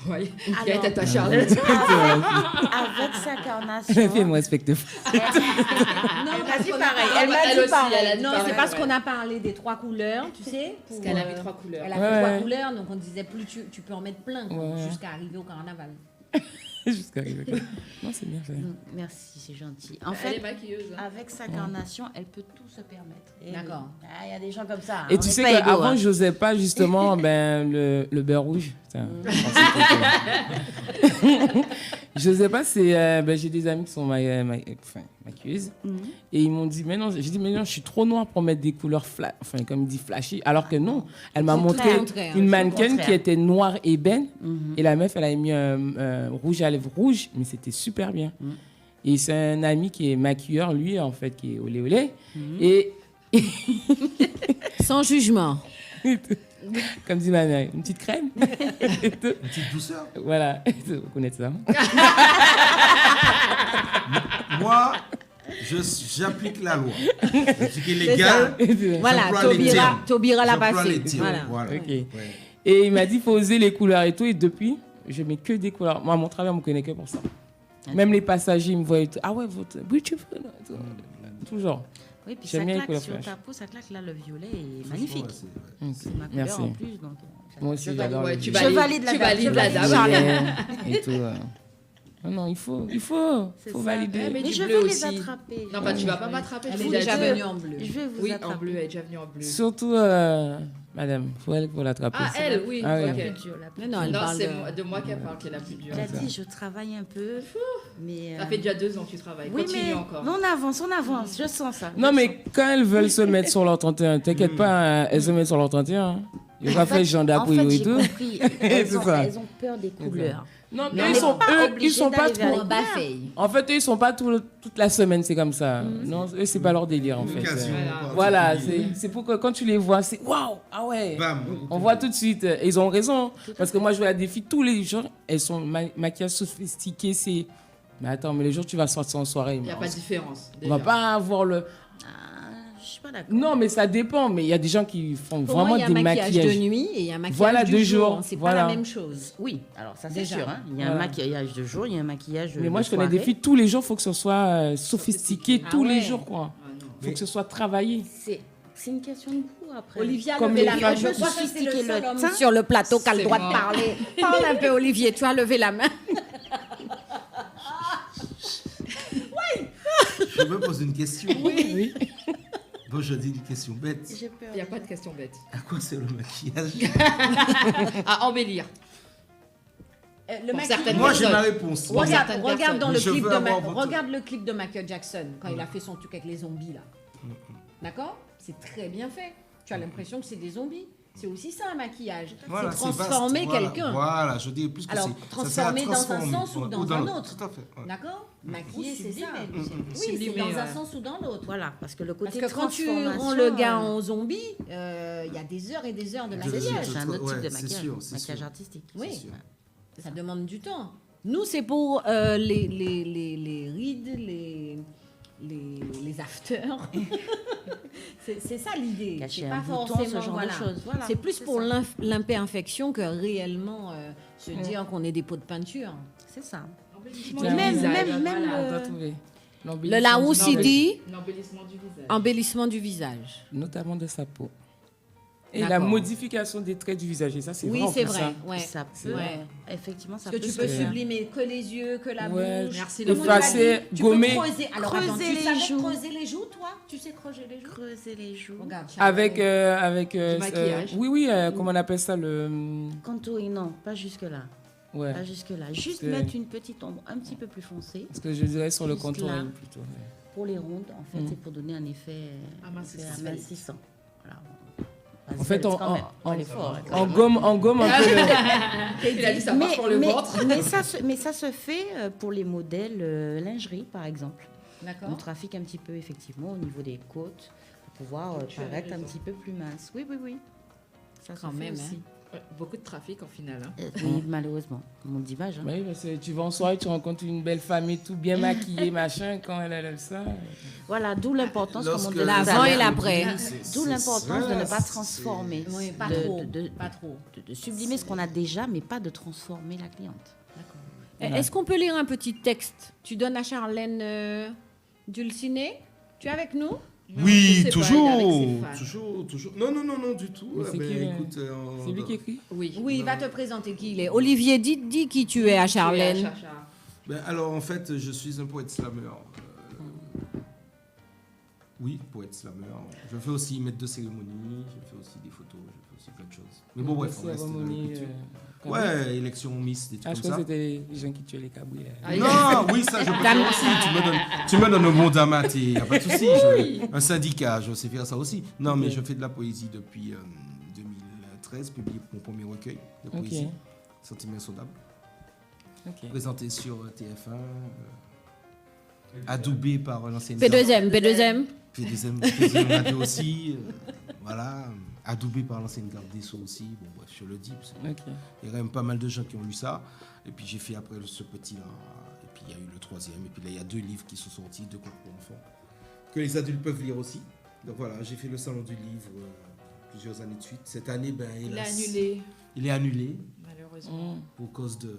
Oui, il y a tata Charlotte. Avec sa carnation. Elle me respecte. Non, elle m'a dit pareil. Elle m'a dit pareil. Non, c'est parce qu'on a parlé des 3 couleurs, tu sais. Parce qu'elle a mis 3 couleurs. Elle a mis 3 couleurs, donc on disait plus tu peux en mettre plein jusqu'à arriver au carnaval. Jusqu'à arriver. Non, c'est bien fait. Merci, c'est gentil. En Elle fait, est maquilleuse. avec sa carnation, elle peut tout se permettre. D'accord. Il y a des gens comme ça. Et tu sais qu'avant, je n'osais pas justement le beurre rouge. Je ne sais pas, j'ai des amis qui sont maquilleuses. Et ils m'ont dit, mais non, j'ai dit, mais non, je suis trop noire pour mettre des couleurs, comme il dit, flashy. Alors que non, elle m'a montré une mannequin qui était noire ébène. Et la meuf, elle a mis un rouge à lèvres rouge, mais c'était super bien. Et c'est un ami qui est maquilleur, lui, en fait, qui est olé olé. Et... Sans jugement. Comme dit ma mère, une petite crème. Une petite douceur. Voilà, vous connaissez ça. Moi, j'applique la loi. Ce qui est légal. Voilà, Taubira l'a passé. Voilà. Okay. Ouais. Et il m'a dit, il faut oser les couleurs et tout. Et depuis, je mets que des couleurs. Moi, mon travail, on me connaît que pour ça. Même les passagers, ils me voient et tout. Ah ouais, votre beautiful. Toujours. Oui, puis ça claque sur ta peau, ça claque là, le violet est magnifique. C'est ma couleur en plus. Donc, moi aussi, j'adore. Tu valides la dame. Et tout. Non, il faut valider. Mais je vais les attraper. Non, tu vas pas m'attraper. Elle est déjà venue en bleu. Je vais vous attraper. En bleu, elle est déjà venue en bleu. Surtout, madame, il faut l'attraper. Ah, elle, oui. La plus dure. Non, c'est de moi qu'elle parle, qui est la plus dure. Elle a dit, je travaille un peu. Mais ça fait déjà 2 ans que tu travailles. Oui, continue mais encore. On avance, je sens ça. Non, mais quand elles veulent se mettre sur leur 31, t'inquiète pas, elles se mettent sur leur 31. Il n'y a pas fait genre d'appui et tout. Elles ont peur des couleurs. Non, mais ils sont pas trop. En fait, eux, ils sont pas toute la semaine, c'est comme ça. Non, eux, c'est pas leur délire, en fait. Voilà, c'est pour que quand tu les vois, c'est waouh, ah ouais. On voit tout de suite. Et ils ont raison. Parce que moi, je vois des filles tous les jours, elles sont maquillage sophistiqué, c'est. Mais attends, mais les jours tu vas sortir en soirée. Il n'y a pas de différence. On va pas avoir le. Je suis pas d'accord. Non, mais ça dépend. Mais il y a des gens qui font vraiment des maquillages. Il y a un maquillage de nuit et il y a un maquillage de jour. C'est pas la même chose. Oui, alors ça c'est sûr. Il y a un maquillage de jour, il y a un maquillage de Mais moi, je connais des filles tous les jours, il faut que ce soit sophistiqué tous les jours, quoi. Il faut que ce soit travaillé. C'est une question de goût après. Olivia, levez la main. Je crois que c'est le seul homme sur le plateau qui a le droit de parler. Parle un peu, Olivier. Tu as levé la main. Je me pose une question. Oui. Bon, je dis une question bête. Il n'y a pas de question bête. À quoi c'est le maquillage? À embellir. Moi, j'ai ma réponse. Regarde dans le clip de Michael Jackson quand il a fait son truc avec les zombies là. D'accord? C'est très bien fait. Tu as l'impression que c'est des zombies. C'est aussi ça un maquillage. Voilà, c'est transformer quelqu'un. Voilà, je dis plus que alors, c'est transformer dans un sens ou dans un autre. Tout à fait. Ouais. D'accord. Maquiller, c'est ça. Oui, c'est dans un sens ou dans l'autre. Voilà, parce que le côté quand tu rends le gars en zombie, il y a des heures et des heures de maquillage. C'est un autre type de maquillage artistique. Oui, ça demande du temps. Nous, c'est pour les rides, les afters. c'est ça l'idée. Cacher c'est un pas bouton, forcément ce genre de choses. Voilà, c'est plus pour l'imperfection que réellement se dire qu'on est des pots de peinture. C'est ça. Même le Larousse dit embellissement du visage. Notamment de sa peau. Et la modification des traits du visage. Et ça, c'est vrai. Oui, c'est vrai. Ouais. Ça peut, effectivement, ça peut. Parce que tu peux sublimer que les yeux, que la bouche. Merci. Effacer, gommer. Tu peux creuser. Alors, creuser les joues. Creuser les joues, toi? Tu sais creuser les joues? Creuser les joues. Regarde, avec du maquillage. Oui, comment on appelle ça le contouring, non, pas jusque-là. Ouais. Pas jusque-là. Juste mettre une petite ombre un petit peu plus foncée. Parce que je dirais sur le contouring plutôt. Ouais. Pour les rondes, en fait, c'est pour donner un effet amincissant. Voilà. En fait, on gomme un peu Il a dit ça marche pour le ventre. Mais ça se fait pour les modèles lingerie, par exemple. D'accord. On trafique un petit peu, effectivement, au niveau des côtes, pour pouvoir paraître un petit peu plus mince. Oui. Ça quand même aussi. Beaucoup de trafic en finale. Oui, malheureusement. Mon d'image. Oui, parce que tu vas en soirée, tu rencontres une belle famille tout bien maquillée, machin, quand elle a ça. Voilà, d'où l'importance, comme on dit, l'avant et l'après. D'où l'importance de ne pas transformer. Oui, pas trop. De sublimer ce qu'on a déjà, mais pas de transformer la cliente. D'accord. Est-ce qu'on peut lire un petit texte? Tu donnes à Charlène Dulciné? Tu es avec nous? Oui, toujours. Non, du tout. C'est lui qui écrit? Oui, il va te présenter qui il est. Olivier, dis qui tu es à Charlène. Alors, en fait, je suis un poète slameur. Oui, poète slameur. Je fais aussi maître de cérémonie, je fais aussi des photos, je fais aussi plein de choses. Mais bon, bref, on reste dans la culture. Ouais, élection Miss, des trucs comme ça. Je crois que c'était les gens qui tuaient les cabris. Non, oui, ça, je peux faire aussi. Tu me donnes un bon damat, il n'y a pas de souci. Un syndicat, je sais faire ça aussi. Non, mais je fais de la poésie depuis 2013, publié mon premier recueil de poésie, Sentiments insondables. Présenté sur TF1, adoubé par l'ancienne... P2M radio aussi, voilà, adoubé par l'ancienne garde des Sceaux aussi, bon bref, je le dis, parce qu'il y a quand même pas mal de gens qui ont lu ça, et puis j'ai fait après ce petit-là, et puis il y a eu le troisième, et puis là il y a 2 livres qui sont sortis, 2 contes pour enfants, que les adultes peuvent lire aussi, donc voilà, j'ai fait le salon du livre plusieurs années de suite, cette année, il est annulé, malheureusement, pour cause de...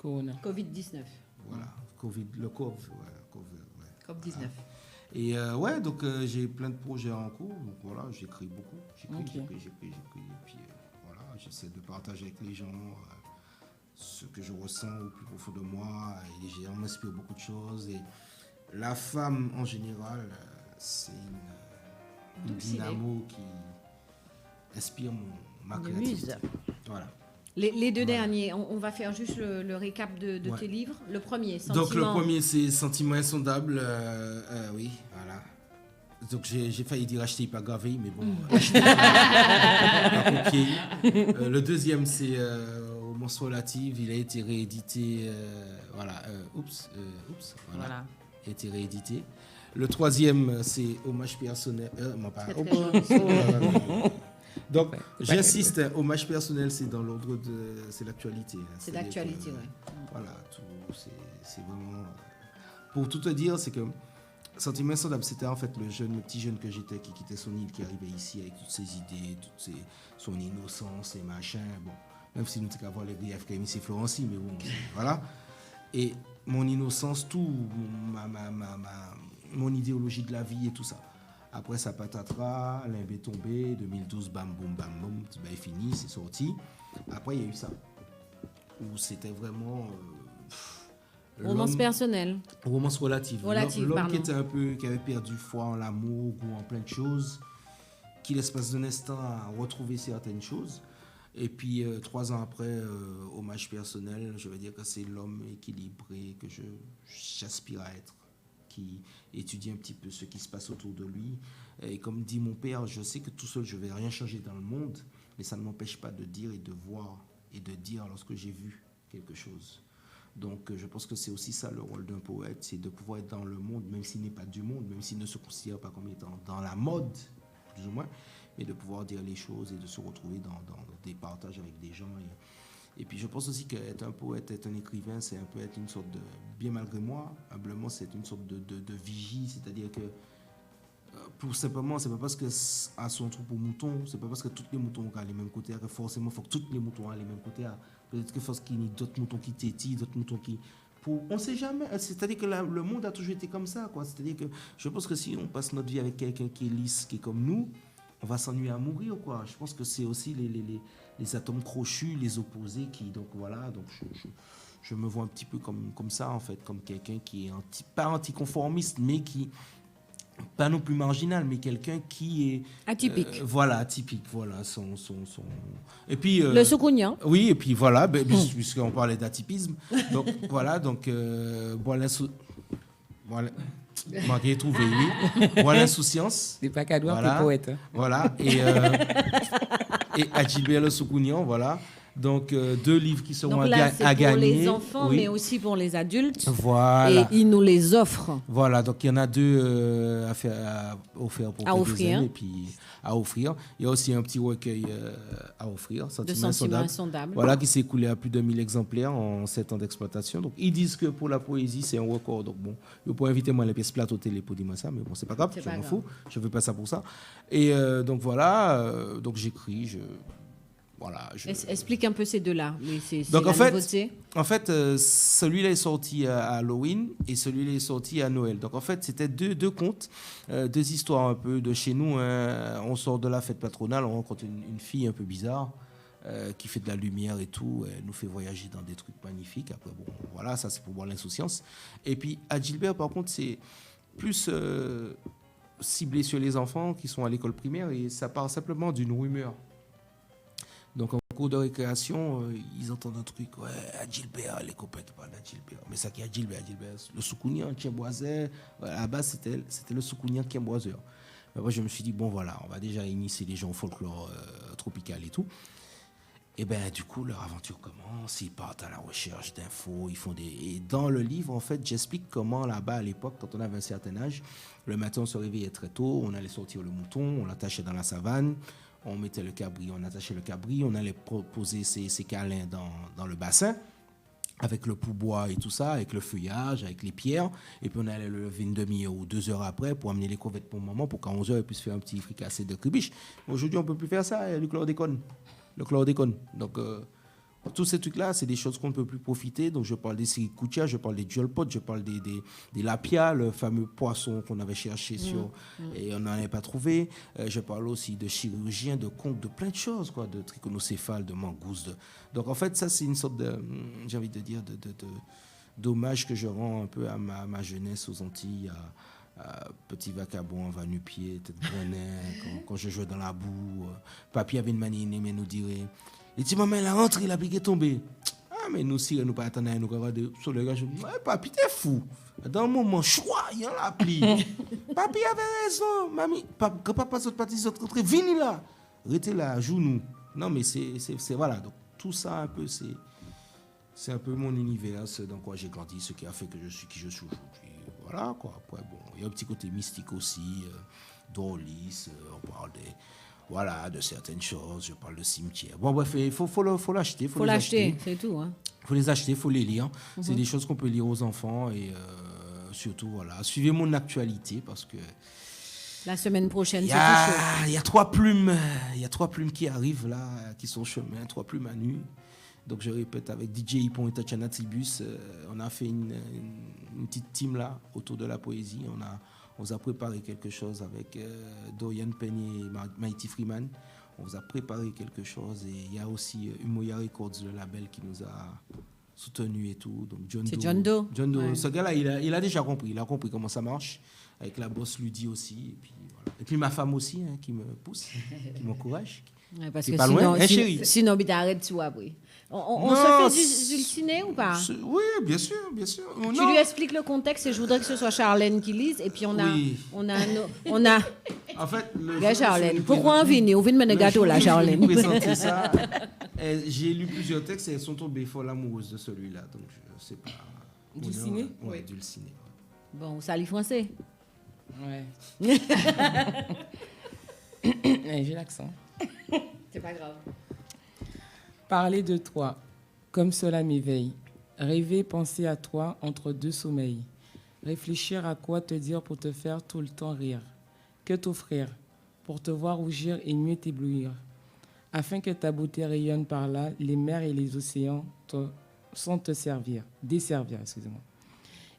Covid-19. Voilà, Covid-19. Et donc j'ai plein de projets en cours, donc voilà, j'écris beaucoup, j'écris, et puis voilà, j'essaie de partager avec les gens ce que je ressens au plus profond de moi, et on m'inspire beaucoup de choses, et la femme en général, c'est une dynamo qui inspire ma créativité. Voilà. Les 2 derniers, on va faire juste le récap de tes livres. Le premier, Sentiments. Donc le premier, c'est Sentiments insondables. Oui, voilà. Donc j'ai failli dire acheter pas gravé, mais bon. Le deuxième, c'est Romance relative. Il a été réédité. Voilà. Voilà. Il a été réédité. Le troisième, c'est Hommage personnel. Donc, j'insiste, hommage personnel, c'est dans l'ordre de... C'est l'actualité. C'est l'actualité, oui. Voilà, c'est vraiment... Pour tout te dire, c'est que Sentiments insondables, c'était en fait le petit jeune que j'étais qui quittait son île, qui arrivait ici avec toutes ses idées, son innocence et machin. Bon, même si nous n'avons qu'à voir les griefs qu'a mis c'est Florency, mais bon, voilà. Et mon innocence, tout, mon idéologie de la vie et tout ça. Après, ça patatras, l'imbe est tombé, 2012, bam, boum, bam, boum, ben, fini, c'est sorti. Après, il y a eu ça, où c'était vraiment... romance personnelle. Romance relative. L'homme pardon. qui avait perdu foi en l'amour ou en plein de choses, qui, l'espace d'un instant, a retrouvé certaines choses. Et puis, 3 ans après, hommage personnel, je veux dire que c'est l'homme équilibré que j'aspire à être, qui étudie un petit peu ce qui se passe autour de lui. Et comme dit mon père, je sais que tout seul, je ne vais rien changer dans le monde, mais ça ne m'empêche pas de dire et de voir et de dire lorsque j'ai vu quelque chose. Donc je pense que c'est aussi ça le rôle d'un poète, c'est de pouvoir être dans le monde, même s'il n'est pas du monde, même s'il ne se considère pas comme étant dans la mode, plus ou moins, mais de pouvoir dire les choses et de se retrouver dans des partages avec des gens. Et puis je pense aussi qu'être un poète, être un écrivain, c'est un peu être une sorte de, bien malgré moi, humblement, c'est une sorte de vigie, c'est-à-dire que pour simplement, c'est pas parce que à son troupeau mouton, c'est pas parce que tous les moutons ont les mêmes côtés que forcément il faut que tous les moutons aient les mêmes côtés. Peut-être que parce qu'il y a d'autres moutons qui tétillent, d'autres moutons qui... on ne sait jamais. C'est-à-dire que le monde a toujours été comme ça, quoi. C'est-à-dire que je pense que si on passe notre vie avec quelqu'un qui est lisse, qui est comme nous, on va s'ennuyer à mourir, quoi. Je pense que c'est aussi les atomes crochus, les opposés qui... Donc voilà, donc je me vois un petit peu comme ça, en fait, comme quelqu'un qui est pas anticonformiste, mais qui... Pas non plus marginal, mais quelqu'un qui est... Atypique. Voilà, atypique, voilà. Et puis... le soukounian. Oui, et puis voilà, puisqu'on parlait d'atypisme. Donc voilà, donc... voilà. Moi qui ai trouvé, oui. Voilà l'insouciance. C'est pas cadeau, voilà, un poète. Voilà, et Adjilbert le soukounian, voilà. Donc, 2 livres qui seront à gagner. Pour les enfants, oui, mais aussi pour les adultes. Voilà. Et ils nous les offrent. Voilà, donc il y en a 2 à offrir pour offrir. Et puis à offrir. Il y a aussi un petit recueil à offrir, de sentiments insondables. Voilà, qui s'est écoulé à plus de 1000 exemplaires en 7 ans d'exploitation. Donc, ils disent que pour la poésie, c'est un record. Donc, bon, ils pourraient inviter moi les pièces plates au télé pour dire moi ça, mais bon, c'est pas grave, je m'en fous. Je veux pas ça pour ça. Et donc, voilà, donc j'écris, voilà, explique un peu ces deux-là. Donc en fait, celui-là est sorti à Halloween et celui-là est sorti à Noël. Donc en fait, c'était deux contes, 2 histoires un peu de chez nous. Hein. On sort de la fête patronale, on rencontre une fille un peu bizarre qui fait de la lumière et tout. Elle nous fait voyager dans des trucs magnifiques. Après, bon, voilà, ça c'est pour voir l'insouciance. Et puis Adjilbert, par contre, c'est plus ciblé sur les enfants qui sont à l'école primaire et ça part simplement d'une rumeur. Donc, en cours de récréation, ils entendent un truc, ouais, Adjilbert, les copains qui parlent d'Adjilbert. Mais ça qui est Adjilbert, le soukounian qui est boiseur. À la base, c'était le soukounian qui est boiseur. Après, je me suis dit, bon, voilà, on va déjà initier les gens au folklore tropical et tout. Et bien, du coup, leur aventure commence. Ils partent à la recherche d'infos. Et dans le livre, en fait, j'explique comment là-bas, à l'époque, quand on avait un certain âge, le matin, on se réveillait très tôt, on allait sortir le mouton, on l'attachait dans la savane. On mettait le cabri, on attachait le cabri, on allait poser ses câlins dans le bassin avec le pourbois et tout ça, avec le feuillage, avec les pierres. Et puis on allait le lever une demi-heure ou 2 heures après pour amener les crevettes pour maman pour qu'à 11 heures, elle puisse faire un petit fricassé de cribiche. Aujourd'hui, on ne peut plus faire ça, il y a le chlordécone. Donc, tous ces trucs-là, c'est des choses qu'on ne peut plus profiter. Donc, je parle des sirikucha, je parle des jolpotes, je parle des lapia, le fameux poisson qu'on avait cherché et on n'en avait pas trouvé. Je parle aussi de chirurgiens, de conques, de plein de choses, quoi, de trichonocéphales, de mangousses. Donc, en fait, ça, c'est une sorte de, j'ai envie de dire, d'hommage que je rends un peu à ma jeunesse aux Antilles, à petit vacabon en va-nu-pied, tête grenet, quand je jouais dans la boue. Papy avait une manie, mais nous dirait... Il dit, maman, la rentrée, la pique est tombée. Ah, mais nous, si nous pas attendre, nous regarder sur le gars, je dis, papi, t'es fou. Dans le moment, choix, il y a la pluie. Papi avait raison, mamie. Quand papa saute parti, saute rentrée, venez là. Restez là, joue-nous. Non, mais c'est voilà. Donc, tout ça, un peu, c'est un peu mon univers, c'est dans quoi j'ai grandi, ce qui a fait que je suis qui je suis aujourd'hui. Voilà, quoi. Après, bon, il y a un petit côté mystique aussi, d'Orlis, on parle de certaines choses, je parle de cimetière. Bon, bref, il faut l'acheter. Faut l'acheter, c'est tout. Hein. Faut les acheter, faut les lire. C'est des choses qu'on peut lire aux enfants et surtout, voilà, suivez mon actualité parce que... La semaine prochaine, c'est tout chaud. Il y a 3 plumes. Il y a 3 plumes qui arrivent là, qui sont au chemin, 3 plumes à nu. Donc je répète, avec DJ Ipon et Tatiana Tribus, on a fait une petite team là, autour de la poésie. On vous a préparé quelque chose avec Dorian Penny et Mighty Freeman. On vous a préparé quelque chose. Et il y a aussi Umoya Records, le label qui nous a soutenus et tout. Donc C'est John Doe. John Doe. Ouais. Ce gars-là, il a déjà compris. Il a compris comment ça marche. Avec la boss Ludi aussi. Et puis, voilà. Et puis ma femme aussi, hein, qui me pousse, qui m'encourage. Ouais, parce qui que pas sinon, loin. Chérie. Sinon, t'arrêtes tout après. On Non, se fait du ciné ou pas? Oui, bien sûr, bien sûr. Tu lui expliques le contexte et je voudrais que ce soit Charlène qui lise. Et puis on a En fait, Charlène, pourquoi on vient? On vient de gâteau là, Charlène. Présenter ça. J'ai lu plusieurs textes et elles sont tombées folles amoureuses de celui-là. Donc, je sais pas. Dulciné? Oui, Dulciné. Bon, ça lit français. Ouais. J'ai l'accent. C'est pas grave. Parler de toi, comme cela m'éveille. Rêver, penser à toi entre deux sommeils. Réfléchir à quoi te dire pour te faire tout le temps rire. Que t'offrir pour te voir rougir et mieux t'éblouir. Afin que ta beauté rayonne par là, les mers et les océans sont te desservir, excusez-moi.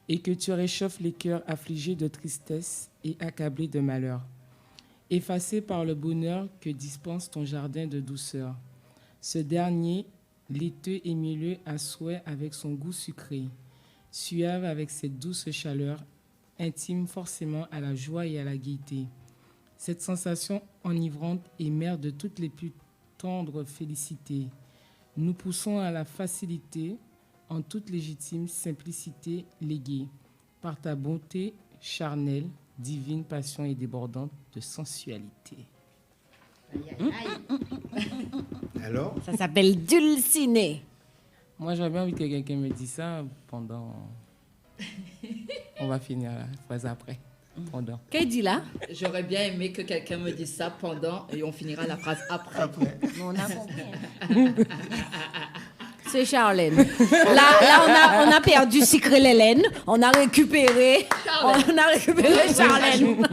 Et que tu réchauffes les cœurs affligés de tristesse et accablés de malheur. Effacés par le bonheur que dispense ton jardin de douceur. Ce dernier, laiteux et mielleux à souhait avec son goût sucré, suave avec cette douce chaleur, intime forcément à la joie et à la gaieté. Cette sensation enivrante est mère de toutes les plus tendres félicités. Nous poussons à la facilité, en toute légitime simplicité léguée, par ta bonté charnelle, divine passion et débordante de sensualité. Alors? Ça s'appelle Dulciné. Moi, j'aurais bien envie que quelqu'un me dise ça pendant... On va finir la phrase après. Pendant. Qu'est-ce qu'il dit là? J'aurais bien aimé que quelqu'un me dise ça pendant et on finira la phrase après. On a compris. C'est Charlène. Là, on a perdu Secret Hélène. On a récupéré Charlène.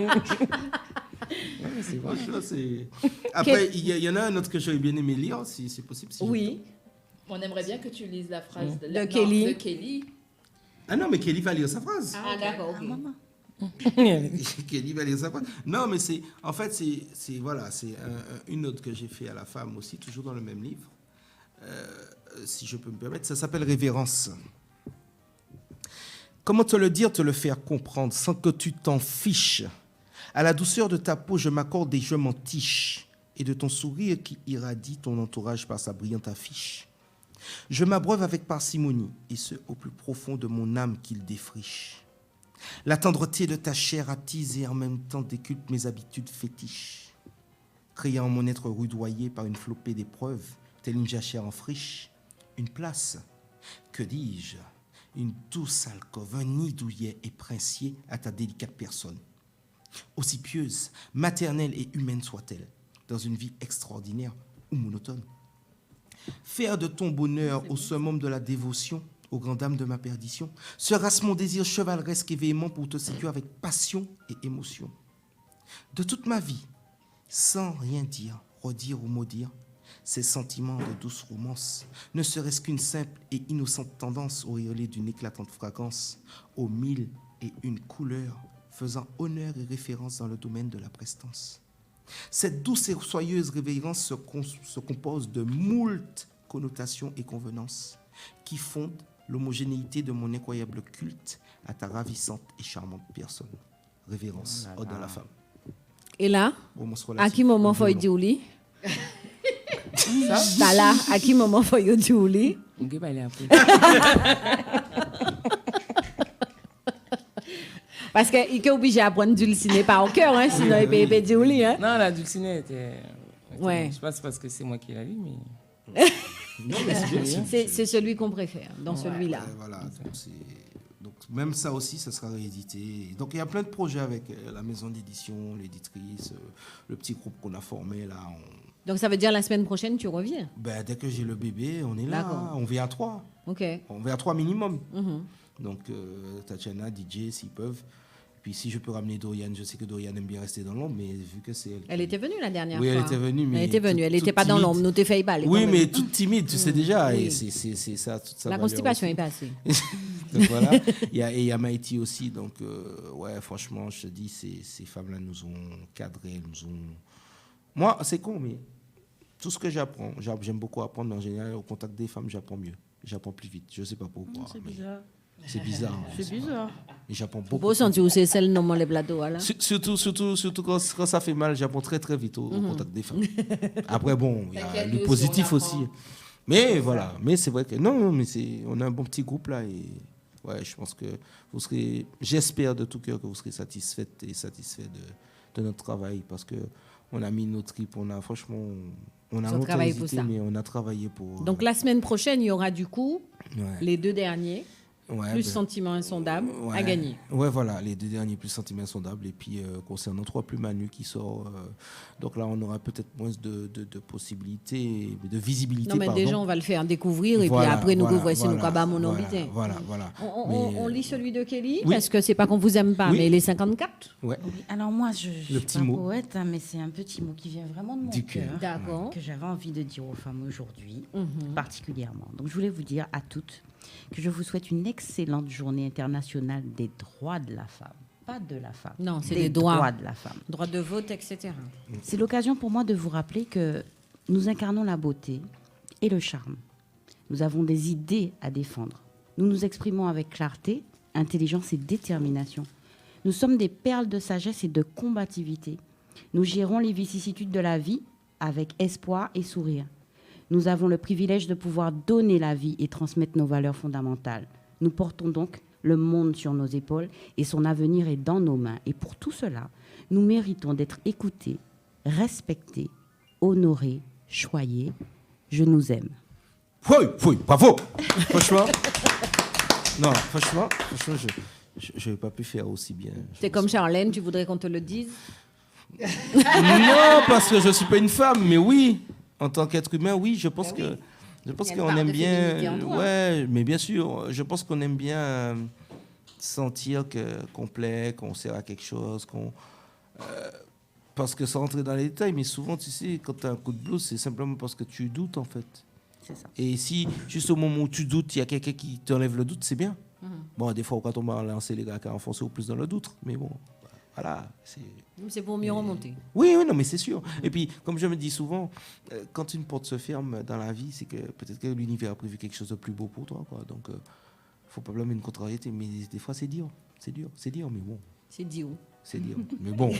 Après, il y en a un autre que j'aurais bien aimé lire, si c'est possible. Si oui. On aimerait bien que tu lises la phrase de Kelly. Kelly. Ah non, mais Kelly va lire sa phrase. Ah, d'accord, ok. Maman. Kelly va lire sa phrase. Non, mais c'est une note que j'ai fait à la femme aussi, toujours dans le même livre. Si je peux me permettre, ça s'appelle Révérence. Comment te le dire, te le faire comprendre sans que tu t'en fiches. À la douceur de ta peau, je m'accorde et je m'entiche, et de ton sourire qui irradie ton entourage par sa brillante affiche. Je m'abreuve avec parcimonie, et ce au plus profond de mon âme qu'il défriche. La tendreté de ta chair attise et en même temps déculte mes habitudes fétiches, créant mon être rudoyé par une flopée d'épreuves, telle une jachère en friche. Une place, que dis-je, une douce alcôve, un nid douillet et princier à ta délicate personne. Aussi pieuse, maternelle et humaine soit-elle, dans une vie extraordinaire ou monotone. Faire de ton bonheur au summum de la dévotion, aux grandes dames de ma perdition, sera-ce mon désir chevaleresque et véhément pour te séduire avec passion et émotion. De toute ma vie, sans rien dire, redire ou maudire, ces sentiments de douce romance, ne serait-ce qu'une simple et innocente tendance au rire d'une éclatante fragrance, aux 1001 couleurs, faisant honneur et référence dans le domaine de la prestance. Cette douce et soyeuse révérence se compose de moult connotations et convenances qui fondent l'homogénéité de mon incroyable culte à ta ravissante et charmante personne. Révérence, ode à la femme. Et là, à qui moment faut dire oui? Ça là, à qui moment faut dire oui? On peut pas aller après. Parce qu'il est obligé à prendre Dulciné par au cœur, hein, sinon il peut dire oui. Hein. Non, la Dulciné était... Ouais. Je sais pas si c'est parce que c'est moi qui l'ai lu, mais... Non, mais c'est celui qu'on préfère, dans celui-là. Voilà, donc même ça aussi, ça sera réédité. Donc il y a plein de projets avec la maison d'édition, l'éditrice, le petit groupe qu'on a formé là. Donc ça veut dire la semaine prochaine, tu reviens? Ben, dès que j'ai le bébé, on est là. On vient à 3. Ok. On vient à 3 minimum. Donc Tatiana, DJ, s'ils peuvent. Puis si je peux ramener Dorian, je sais que Dorian aime bien rester dans l'ombre, mais vu que c'est elle. Elle était venue la dernière fois. Oui, elle était venue, mais. Elle n'était pas dans l'ombre, nous t'es fait balle. Oui, mais toute timide, tu sais déjà. Oui. Et c'est ça, toute sa la constipation est passée. Donc voilà. Il y a Maïti aussi. Donc, ouais, franchement, je te dis, ces femmes-là nous ont cadrés, nous ont. Moi, c'est con, mais tout ce que j'apprends, j'aime beaucoup apprendre, mais en général, au contact des femmes, j'apprends mieux. J'apprends plus vite. Je ne sais pas pourquoi. C'est bizarre. C'est bizarre. C'est bizarre. Et j'apprends beaucoup. Vous sentez où c'est celle nommant les plateaux là? Surtout quand ça fait mal, j'apprends très très vite au contact des femmes. Après bon, il y a le positif aussi. Mais voilà, mais c'est vrai que non, mais on a un bon petit groupe là et ouais, je pense que vous serez, j'espère de tout cœur que vous serez satisfaite et satisfait notre travail parce qu'on a mis nos tripes, on a longtemps hésité, mais on a travaillé pour... Donc la semaine prochaine, il y aura du coup les 2 derniers. Plus Sentiments Insondables à gagner. Ouais, voilà, les 2 derniers plus Sentiments Insondables. Et puis, concernant 3 plus Manu qui sort, donc là, on aura peut-être moins de possibilités, de visibilité. Non, mais déjà, on va le faire découvrir. Et puis après, nous voici nous cabas mon orbité. Voilà. On lit celui de Kelly, parce que c'est pas qu'on vous aime pas, mais les 54. Ouais. Alors moi, je le suis pas poète, hein, mais c'est un petit mot qui vient vraiment de mon cœur. D'accord. Que j'avais envie de dire aux femmes aujourd'hui, particulièrement. Donc, je voulais vous dire à toutes que je vous souhaite une excellente journée internationale des droits de la femme. Pas de la femme. Non, c'est des droits de la femme. Droit de vote, etc. C'est l'occasion pour moi de vous rappeler que nous incarnons la beauté et le charme. Nous avons des idées à défendre. Nous nous exprimons avec clarté, intelligence et détermination. Nous sommes des perles de sagesse et de combativité. Nous gérons les vicissitudes de la vie avec espoir et sourire. Nous avons le privilège de pouvoir donner la vie et transmettre nos valeurs fondamentales. Nous portons donc le monde sur nos épaules et son avenir est dans nos mains. Et pour tout cela, nous méritons d'être écoutés, respectés, honorés, choyés. Je nous aime. Oui, bravo. Franchement, je n'ai pas pu faire aussi bien. C'est comme Charlène, tu voudrais qu'on te le dise? Non, parce que je ne suis pas une femme, mais oui. En tant qu'être humain, oui, je pense qu'on aime bien. Ouais, mais bien sûr, je pense qu'on aime bien sentir qu'on plaît, qu'on sert à quelque chose, parce que sans rentrer dans les détails, mais souvent, tu sais, quand tu as un coup de blues, c'est simplement parce que tu doutes, en fait. C'est ça. Et si, juste au moment où tu doutes, il y a quelqu'un qui t'enlève le doute, c'est bien. Bon, des fois, quand on va lancer les gars qui ont enfoncé au plus dans le doute, mais bon. Voilà, c'est pour mieux remonter. Oui, non, mais c'est sûr. Et puis, comme je me dis souvent, quand une porte se ferme dans la vie, c'est que peut-être que l'univers a prévu quelque chose de plus beau pour toi, quoi. Donc, faut pas blâmer une contrariété, mais des fois, c'est dur, mais bon. C'est dur. Mais bon,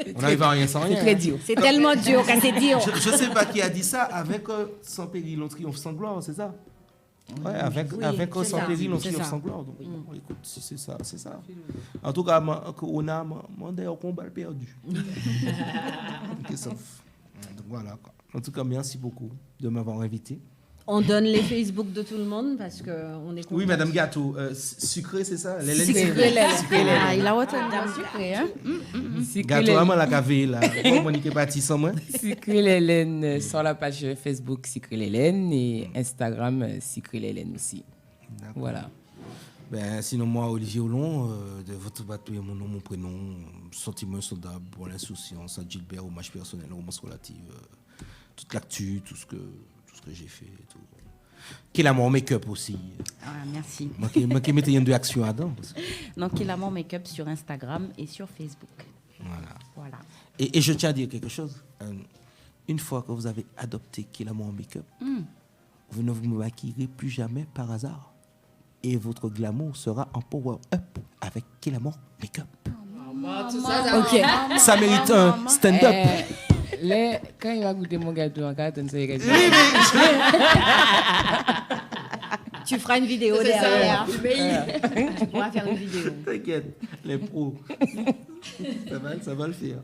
on n'arrive à rien sans rien. C'est très dur. C'est tellement dur que c'est dur. Je ne sais pas qui a dit ça, avec sans péril, on triomphe sans gloire, c'est ça? Ouais, avec sans péril, on triomphe sans gloire. Donc, écoute, si c'est ça, c'est ça. En tout cas, on a demandé un combat perdu. Donc voilà. En tout cas, merci beaucoup de m'avoir invité. On donne les Facebook de tout le monde parce qu'on est content. Oui, Madame Gâteau. Sucré, c'est ça? Sucré. Ah, il a autant de sucré, hein? Gâteau, vraiment la cavée, là. Monique Baptiste, sans moi. Sucré Lélène sur la page Facebook Sucré Lélène et Instagram Sucré Lélène aussi. D'accord. Voilà. Ben, sinon, moi, Olivier Hollon, de votre bateau, mon nom, mon prénom, Sentiments Insondables, pour l'insouciance, à Gilbert, hommage personnel, romance relative, toute l'actu, tout ce que j'ai fait et tout. Qu'il a mon make-up aussi. Ah, merci. Moi qui mettais une action dedans. Donc, qu'il a mon make-up sur Instagram et sur Facebook. Voilà. Et je tiens à dire quelque chose. Une fois que vous avez adopté qu'il a mon make-up, vous ne vous maquillerez plus jamais par hasard. Et votre glamour sera en power-up avec qu'il a mon make-up. Ok. Ça mérite un stand-up. Quand il va goûter mon gâteau en carton, ça ira. Tu feras une vidéo derrière. Tu pourras faire une vidéo. T'inquiète, les pros. Ça va le faire.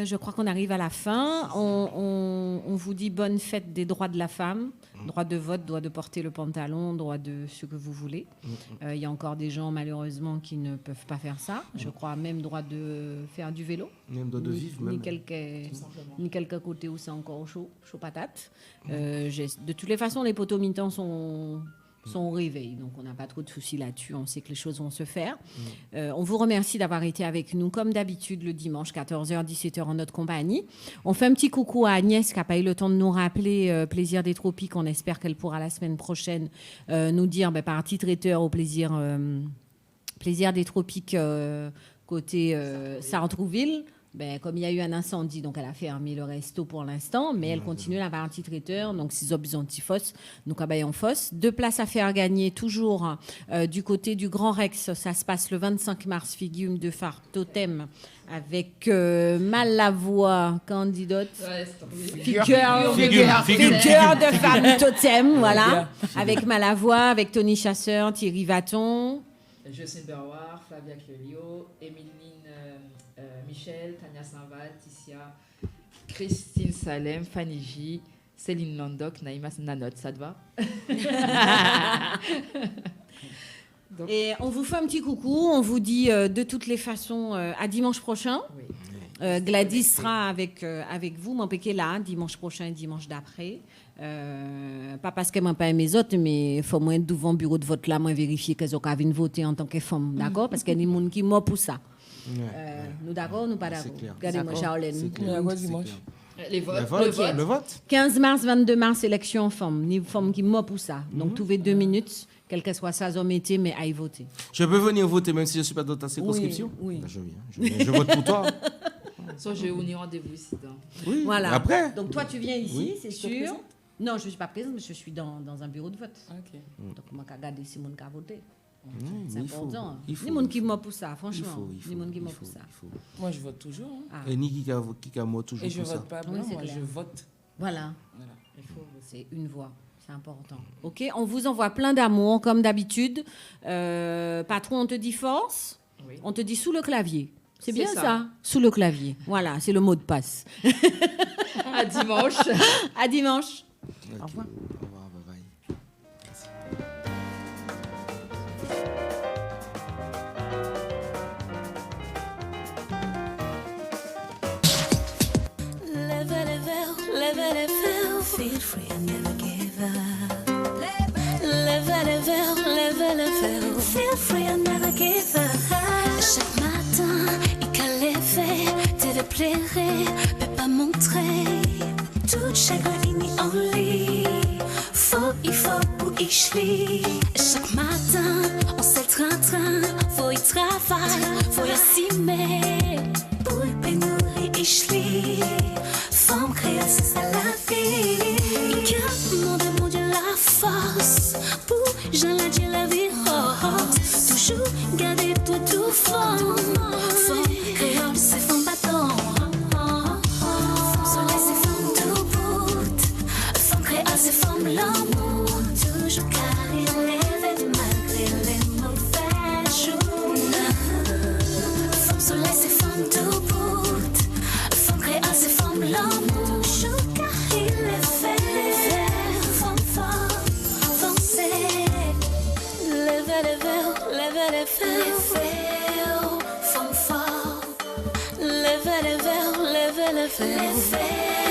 Je crois qu'on arrive à la fin. On vous dit bonne fête des droits de la femme. Droit de vote, droit de porter le pantalon, droit de ce que vous voulez. Il y a encore des gens, malheureusement, qui ne peuvent pas faire ça. Je crois même droit de faire du vélo. Même droit de vivre. Ni quelque côté où c'est encore chaud patate. De toutes les façons, les poteaux mi-temps sont au réveil. Donc, on n'a pas trop de soucis là-dessus. On sait que les choses vont se faire. On vous remercie d'avoir été avec nous, comme d'habitude, le dimanche, 14h, 17h, en notre compagnie. On fait un petit coucou à Agnès, qui n'a pas eu le temps de nous rappeler Plaisir des Tropiques. On espère qu'elle pourra, la semaine prochaine, nous dire, par titre traiteur au Plaisir des Tropiques, côté Sartrouville. Comme il y a eu un incendie, donc elle a fermé le resto pour l'instant, mais elle continue la partie traiteur, donc si Zobzontifos, nous cabaillons fosse. 2 places à faire gagner, toujours du côté du Grand Rex. Ça se passe le 25 mars, Figume de Phare Totem, avec Malavoie, candidote, figure de femme Totem, voilà, avec Malavoie, avec Tony Chasseur, Thierry Vaton. Jocelyne Berroir, Flavia Clelio, Émiline Michel, Tania Saint-Val, Ticia, Christine Salem, Fanny J, Céline Landoc, Naïma Nanot, ça te va? Donc. Et on vous fait un petit coucou, on vous dit de toutes les façons à dimanche prochain. Oui. Gladys sera avec vous, mon péqué là, dimanche prochain et dimanche d'après. Pas parce qu'elle m'a pas aimé les autres, mais il faut moi être devant le bureau de vote là, moi vérifier qu'elles ont qu'à voter en tant que femme, d'accord? Parce qu'il y a des gens qui morts pour ça. Nous d'accord, nous pas d'accord? Regardez-moi Charlène. Les votes. Le vote. 15 mars, 22 mars, élection femmes. Ni femmes qui morts pour ça. Donc, trouvez 2 minutes, quel que soit ça, son métier, mais aille voter. Je peux venir voter même si je ne suis pas dans ta circonscription? Oui. Ben, je viens. Je vote pour toi. Soit je vais unir rendez-vous ici. Oui. Voilà. Après. Donc, toi, tu viens ici, c'est sûr. Non, je ne suis pas présente, mais je suis dans un bureau de vote. Okay. Donc, moi, je vais regarder si mon cas voté. C'est important. Ni monde qui m'a pour ça, franchement. Ni monde qui m'a pour ça. Moi, je vote toujours. Hein. Et ni qui a moi toujours. Et je vote pas blanc, moi, je vote. Voilà. C'est une voix. C'est important. OK, on vous envoie plein d'amour, comme d'habitude. Patron, on te dit force. Oui. On te dit sous le clavier. C'est bien ça. Sous le clavier. Voilà, c'est le mot de passe. À dimanche. À dimanche. Okay. Au revoir. Au revoir, bye bye. Feel free and never give up. Level, feel free and never give up. Chaque matin, il qu'à lever, te déplairer, mais pas montrer. Tout chagrin ini en lit. Il faut pour y chli. Chaque matin, on sait train, faut y travailler, faut y assumer. Pour y pénurie y chli. Femme créole, c'est ça la vie. Demande mon Dieu la force pour j'en la dire la vie rose. Toujours garder tout fond. Femme créole, c'est femme bâton. Femme soleil, c'est femme tout bout. Femme créole, c'est femme l'amour. Toujours carré, levé malgré les mauvais jours. Femme soleil, c'est femme tout bout. Femme créole, c'est femme l'amour. Level,